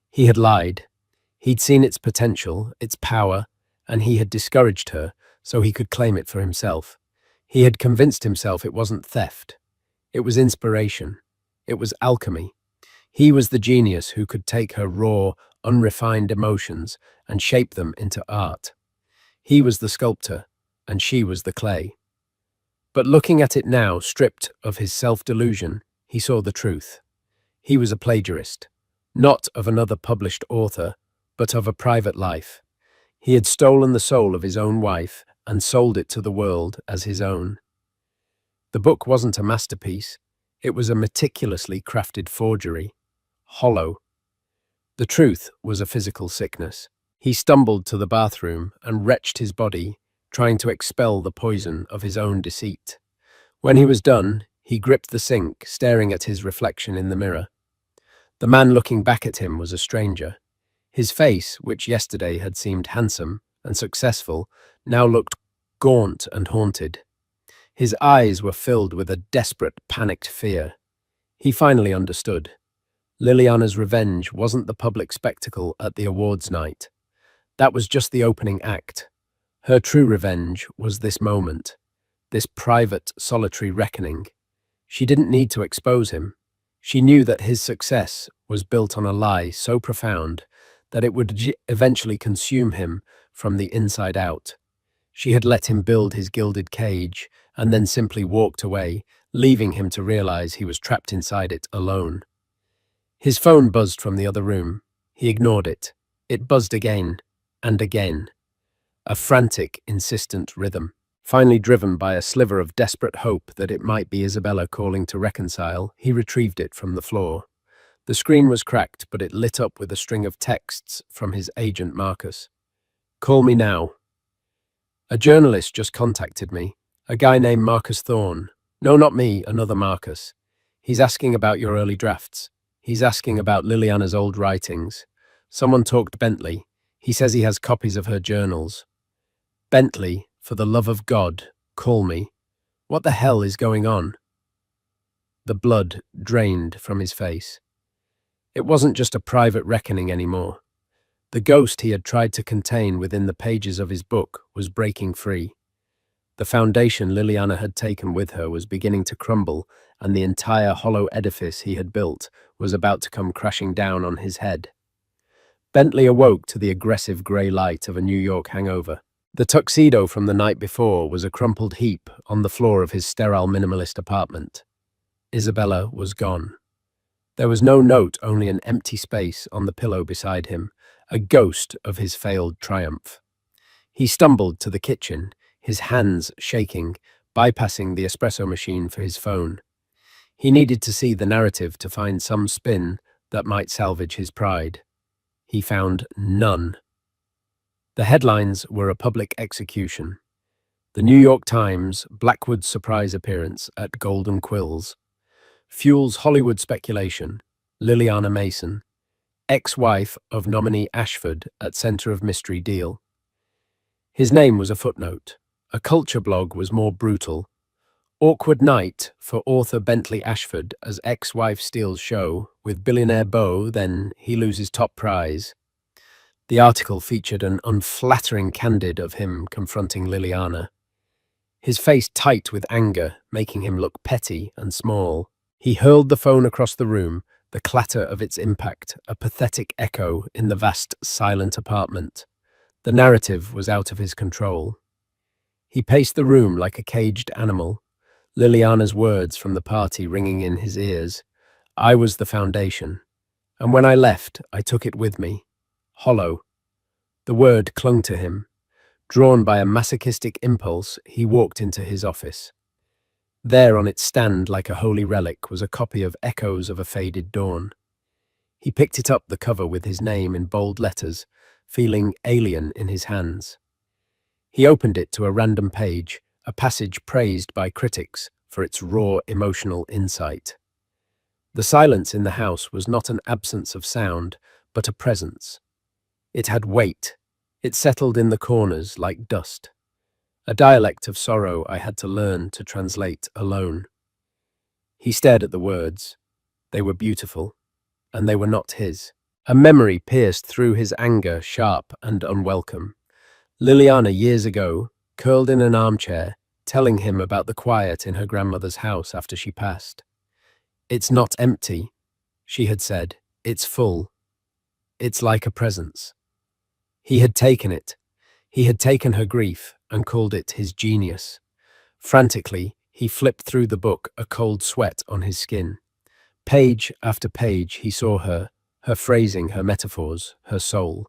He had lied. He'd seen its potential, its power, and he had discouraged her so he could claim it for himself. He had convinced himself it wasn't theft. It was inspiration. It was alchemy. He was the genius who could take her raw, unrefined emotions and shape them into art. He was the sculptor, and she was the clay. But looking at it now, stripped of his self-delusion, he saw the truth. He was a plagiarist, not of another published author, but of a private life. He had stolen the soul of his own wife and sold it to the world as his own. The book wasn't a masterpiece. It was a meticulously crafted forgery, hollow. The truth was a physical sickness. He stumbled to the bathroom and wrenched his body, trying to expel the poison of his own deceit. When he was done, he gripped the sink, staring at his reflection in the mirror. The man looking back at him was a stranger. His face, which yesterday had seemed handsome and successful, now looked gaunt and haunted. His eyes were filled with a desperate, panicked fear. He finally understood. Liliana's revenge wasn't the public spectacle at the awards night. That was just the opening act. Her true revenge was this moment, this private, solitary reckoning. She didn't need to expose him. She knew that his success was built on a lie so profound that it would eventually consume him from the inside out. She had let him build his gilded cage and then simply walked away, leaving him to realize he was trapped inside it alone. His phone buzzed from the other room. He ignored it. It buzzed again and again. A frantic, insistent rhythm. Finally driven by a sliver of desperate hope that it might be Isabella calling to reconcile, he retrieved it from the floor. The screen was cracked, but it lit up with a string of texts from his agent Marcus. "Call me now. A journalist just contacted me. A guy named Marcus Thorne. No, not me, another Marcus. He's asking about your early drafts. He's asking about Liliana's old writings. Someone talked Bentley. He says he has copies of her journals. Bentley, for the love of God, call me. What the hell is going on?" The blood drained from his face. It wasn't just a private reckoning anymore. The ghost he had tried to contain within the pages of his book was breaking free. The foundation Liliana had taken with her was beginning to crumble, and the entire hollow edifice he had built was about to come crashing down on his head. Bentley awoke to the aggressive grey light of a New York hangover. The tuxedo from the night before was a crumpled heap on the floor of his sterile minimalist apartment. Isabella was gone. There was no note, only an empty space on the pillow beside him, a ghost of his failed triumph. He stumbled to the kitchen, his hands shaking, bypassing the espresso machine for his phone. He needed to see the narrative to find some spin that might salvage his pride. He found none. The headlines were a public execution. The New York Times, Blackwood's surprise appearance at Golden Quills. Fuels Hollywood speculation. Liliana Mason, ex-wife of nominee Ashford at center of mystery deal. His name was a footnote. A culture blog was more brutal. Awkward night for author Bentley Ashford as ex-wife steals show with billionaire beau, then he loses top prize. The article featured an unflattering candid of him confronting Liliana. His face tight with anger, making him look petty and small. He hurled the phone across the room, the clatter of its impact, a pathetic echo in the vast, silent apartment. The narrative was out of his control. He paced the room like a caged animal, Liliana's words from the party ringing in his ears. I was the foundation, and when I left, I took it with me. Hollow. The word clung to him. Drawn by a masochistic impulse, he walked into his office. There on its stand like a holy relic was a copy of Echoes of a Faded Dawn. He picked it up, the cover with his name in bold letters, feeling alien in his hands. He opened it to a random page, a passage praised by critics for its raw emotional insight. The silence in the house was not an absence of sound, but a presence. It had weight. It settled in the corners like dust. A dialect of sorrow I had to learn to translate alone. He stared at the words. They were beautiful, and they were not his. A memory pierced through his anger, sharp and unwelcome. Liliana, years ago, curled in an armchair, telling him about the quiet in her grandmother's house after she passed. "It's not empty," she had said. "It's full. It's like a presence." He had taken it. He had taken her grief and called it his genius. Frantically, he flipped through the book, a cold sweat on his skin. Page after page, he saw her phrasing, her metaphors, her soul.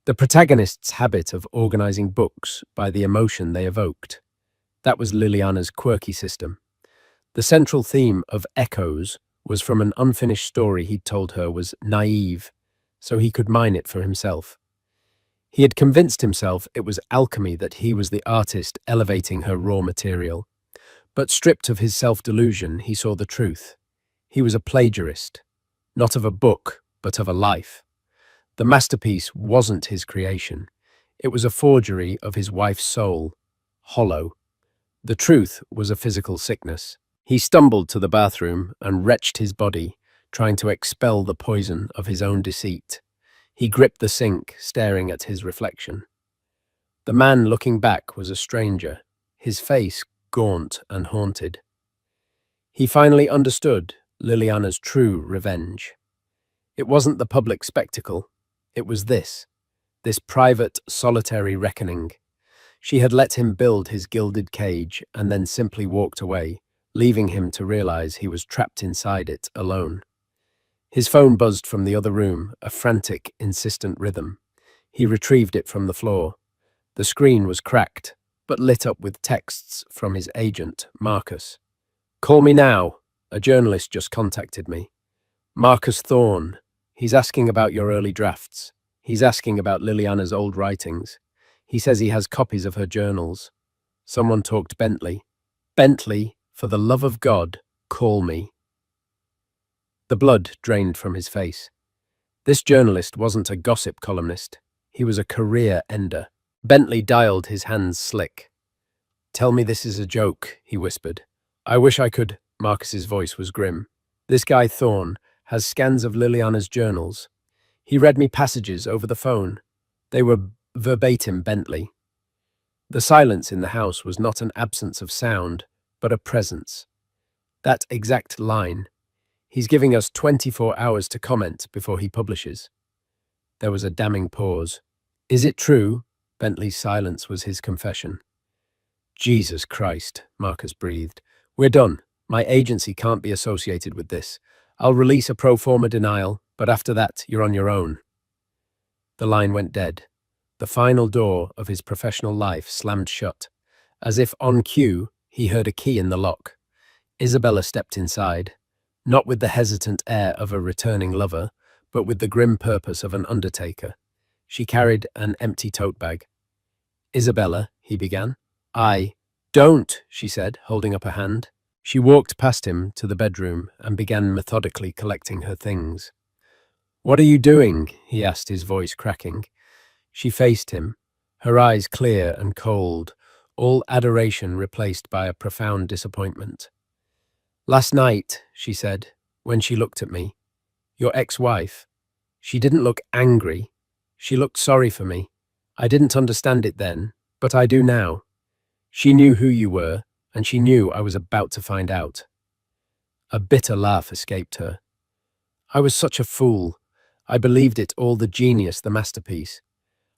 The protagonist's habit of organizing books by the emotion they evoked. That was Liliana's quirky system. The central theme of Echoes was from an unfinished story he'd told her was naive, so he could mine it for himself. He had convinced himself it was alchemy, that he was the artist elevating her raw material. But stripped of his self-delusion, he saw the truth. He was a plagiarist, not of a book, but of a life. The masterpiece wasn't his creation. It was a forgery of his wife's soul, hollow. The truth was a physical sickness. He stumbled to the bathroom and wrenched his body, trying to expel the poison of his own deceit. He gripped the sink, staring at his reflection. The man looking back was a stranger, his face gaunt and haunted. He finally understood Liliana's true revenge. It wasn't the public spectacle. It was this private, solitary reckoning. She had let him build his gilded cage and then simply walked away, leaving him to realize he was trapped inside it alone. His phone buzzed from the other room, a frantic, insistent rhythm. He retrieved it from the floor. The screen was cracked, but lit up with texts from his agent, Marcus. "Call me now. A journalist just contacted me. Marcus Thorne. He's asking about your early drafts. He's asking about Liliana's old writings. He says he has copies of her journals. Someone talked Bentley. Bentley, for the love of God, call me." The blood drained from his face. This journalist wasn't a gossip columnist. He was a career ender. Bentley dialed, his hands slick. "Tell me this is a joke," he whispered. "I wish I could." Marcus's voice was grim. "This guy Thorne has scans of Liliana's journals. He read me passages over the phone. They were verbatim Bentley." The silence in the house was not an absence of sound, but a presence. That exact line. "He's giving us 24 hours to comment before he publishes." There was a damning pause. "Is it true?" Bentley's silence was his confession. "Jesus Christ," Marcus breathed. "We're done. My agency can't be associated with this. I'll release a pro forma denial, but after that, you're on your own." The line went dead. The final door of his professional life slammed shut. As if on cue, he heard a key in the lock. Isabella stepped inside, not with the hesitant air of a returning lover, but with the grim purpose of an undertaker. She carried an empty tote bag. "Isabella," he began. "Don't," she said, holding up a hand. She walked past him to the bedroom and began methodically collecting her things. "What are you doing?" he asked, his voice cracking. She faced him, her eyes clear and cold, all adoration replaced by a profound disappointment. "Last night," she said, when she looked at me, "your ex-wife, she didn't look angry. She looked sorry for me. I didn't understand it then, but I do now. She knew who you were, and she knew I was about to find out." A bitter laugh escaped her. "I was such a fool. I believed it all, the genius, the masterpiece.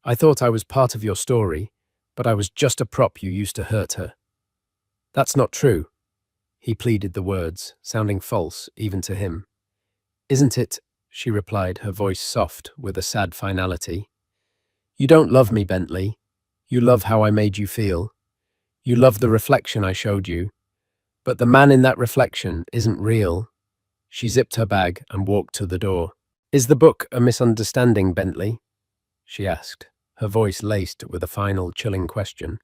I thought I was part of your story, but I was just a prop you used to hurt her." "That's not true." He pleaded the words, sounding false even to him. "Isn't it?" she replied, her voice soft with a sad finality. "You don't love me, Bentley. You love how I made you feel. You love the reflection I showed you. But the man in that reflection isn't real." She zipped her bag and walked to the door. "Is the book a misunderstanding, Bentley?" she asked, her voice laced with a final chilling question.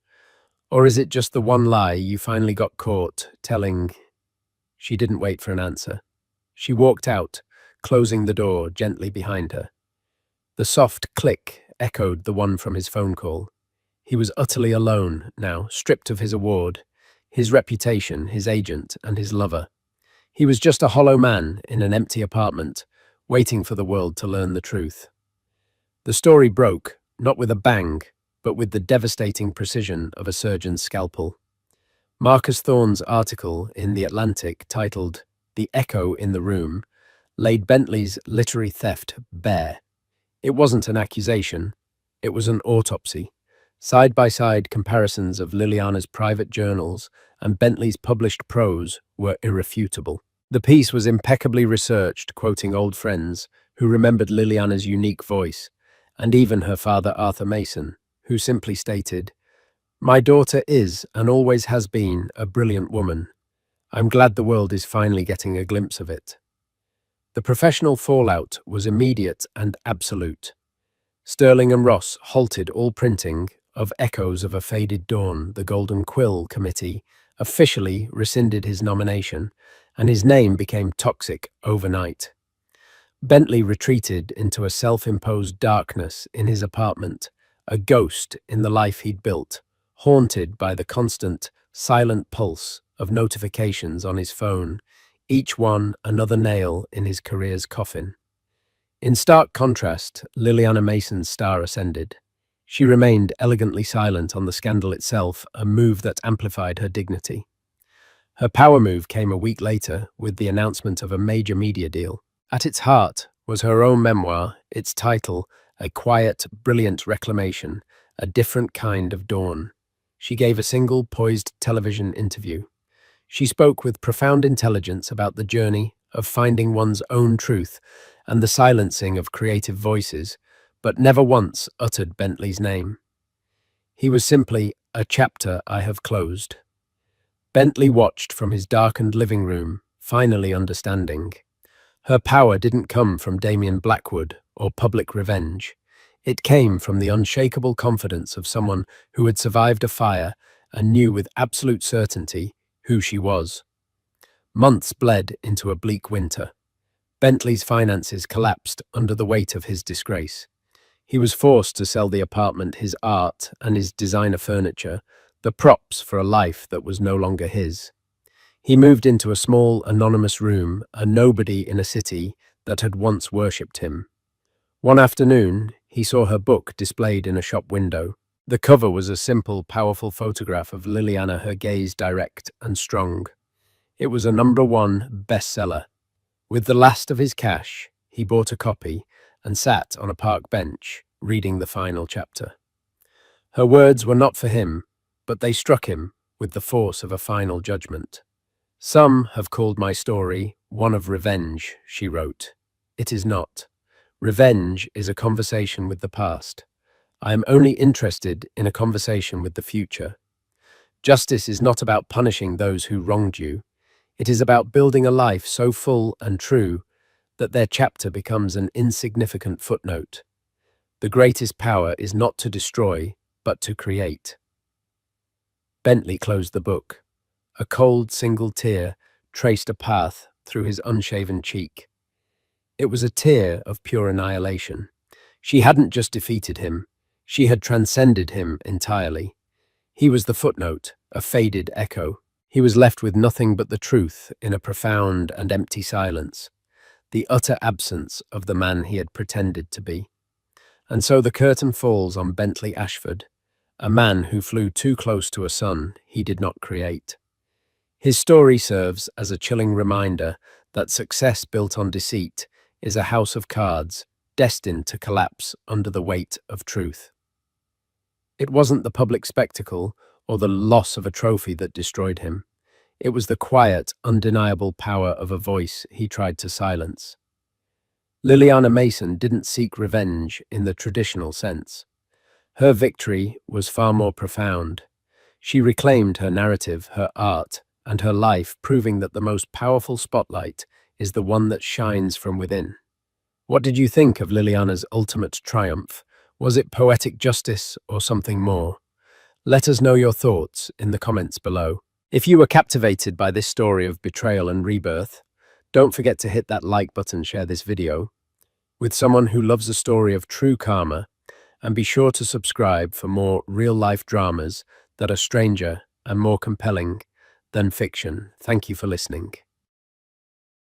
"Or is it just the one lie you finally got caught telling?" She didn't wait for an answer. She walked out, closing the door gently behind her. The soft click echoed the one from his phone call. He was utterly alone now, stripped of his award, his reputation, his agent, and his lover. He was just a hollow man in an empty apartment, waiting for the world to learn the truth. The story broke, not with a bang, but with the devastating precision of a surgeon's scalpel. Marcus Thorne's article in The Atlantic, titled "The Echo in the Room," laid Bentley's literary theft bare. It wasn't an accusation, it was an autopsy. Side-by-side comparisons of Liliana's private journals and Bentley's published prose were irrefutable. The piece was impeccably researched, quoting old friends who remembered Liliana's unique voice, and even her father Arthur Mason, who simply stated, "My daughter is, and always has been, a brilliant woman. I'm glad the world is finally getting a glimpse of it." The professional fallout was immediate and absolute. Sterling and Ross halted all printing of Echoes of a Faded Dawn. The Golden Quill Committee officially rescinded his nomination, and his name became toxic overnight. Bentley retreated into a self-imposed darkness in his apartment, a ghost in the life he'd built, haunted by the constant, silent pulse of notifications on his phone, each one another nail in his career's coffin. In stark contrast, Liliana Mason's star ascended. She remained elegantly silent on the scandal itself, a move that amplified her dignity. Her power move came a week later with the announcement of a major media deal. At its heart was her own memoir, its title, A Quiet, Brilliant Reclamation, A Different Kind of Dawn. She gave a single, poised television interview. She spoke with profound intelligence about the journey of finding one's own truth and the silencing of creative voices, but never once uttered Bentley's name. He was simply a chapter I have closed. Bentley watched from his darkened living room, finally understanding. Her power didn't come from Damian Blackwood or public revenge. It came from the unshakable confidence of someone who had survived a fire and knew with absolute certainty who she was. Months bled into a bleak winter. Bentley's finances collapsed under the weight of his disgrace. He was forced to sell the apartment, his art, and his designer furniture, the props for a life that was no longer his. He moved into a small, anonymous room, a nobody in a city that had once worshipped him. One afternoon, he saw her book displayed in a shop window. The cover was a simple, powerful photograph of Liliana, her gaze direct and strong. It was a #1 bestseller. With the last of his cash, he bought a copy and sat on a park bench, reading the final chapter. Her words were not for him, but they struck him with the force of a final judgment. "Some have called my story one of revenge," she wrote. "It is not. Revenge is a conversation with the past. I am only interested in a conversation with the future. Justice is not about punishing those who wronged you. It is about building a life so full and true that their chapter becomes an insignificant footnote. The greatest power is not to destroy, but to create." Bentley closed the book. A cold, single tear traced a path through his unshaven cheek. It was a tear of pure annihilation. She hadn't just defeated him, she had transcended him entirely. He was the footnote, a faded echo. He was left with nothing but the truth in a profound and empty silence, the utter absence of the man he had pretended to be. And so the curtain falls on Bentley Ashford, a man who flew too close to a sun he did not create. His story serves as a chilling reminder that success built on deceit is a house of cards destined to collapse under the weight of truth. It wasn't the public spectacle or the loss of a trophy that destroyed him. It was the quiet, undeniable power of a voice he tried to silence. Liliana Mason didn't seek revenge in the traditional sense. Her victory was far more profound. She reclaimed her narrative, her art, and her life, proving that the most powerful spotlight is the one that shines from within. What did you think of Liliana's ultimate triumph? Was it poetic justice or something more? Let us know your thoughts in the comments below. If you were captivated by this story of betrayal and rebirth, Don't forget to hit that like button, share this video with someone who loves a story of true karma, and be sure to subscribe for more real-life dramas that are stranger and more compelling than fiction. Thank you for listening.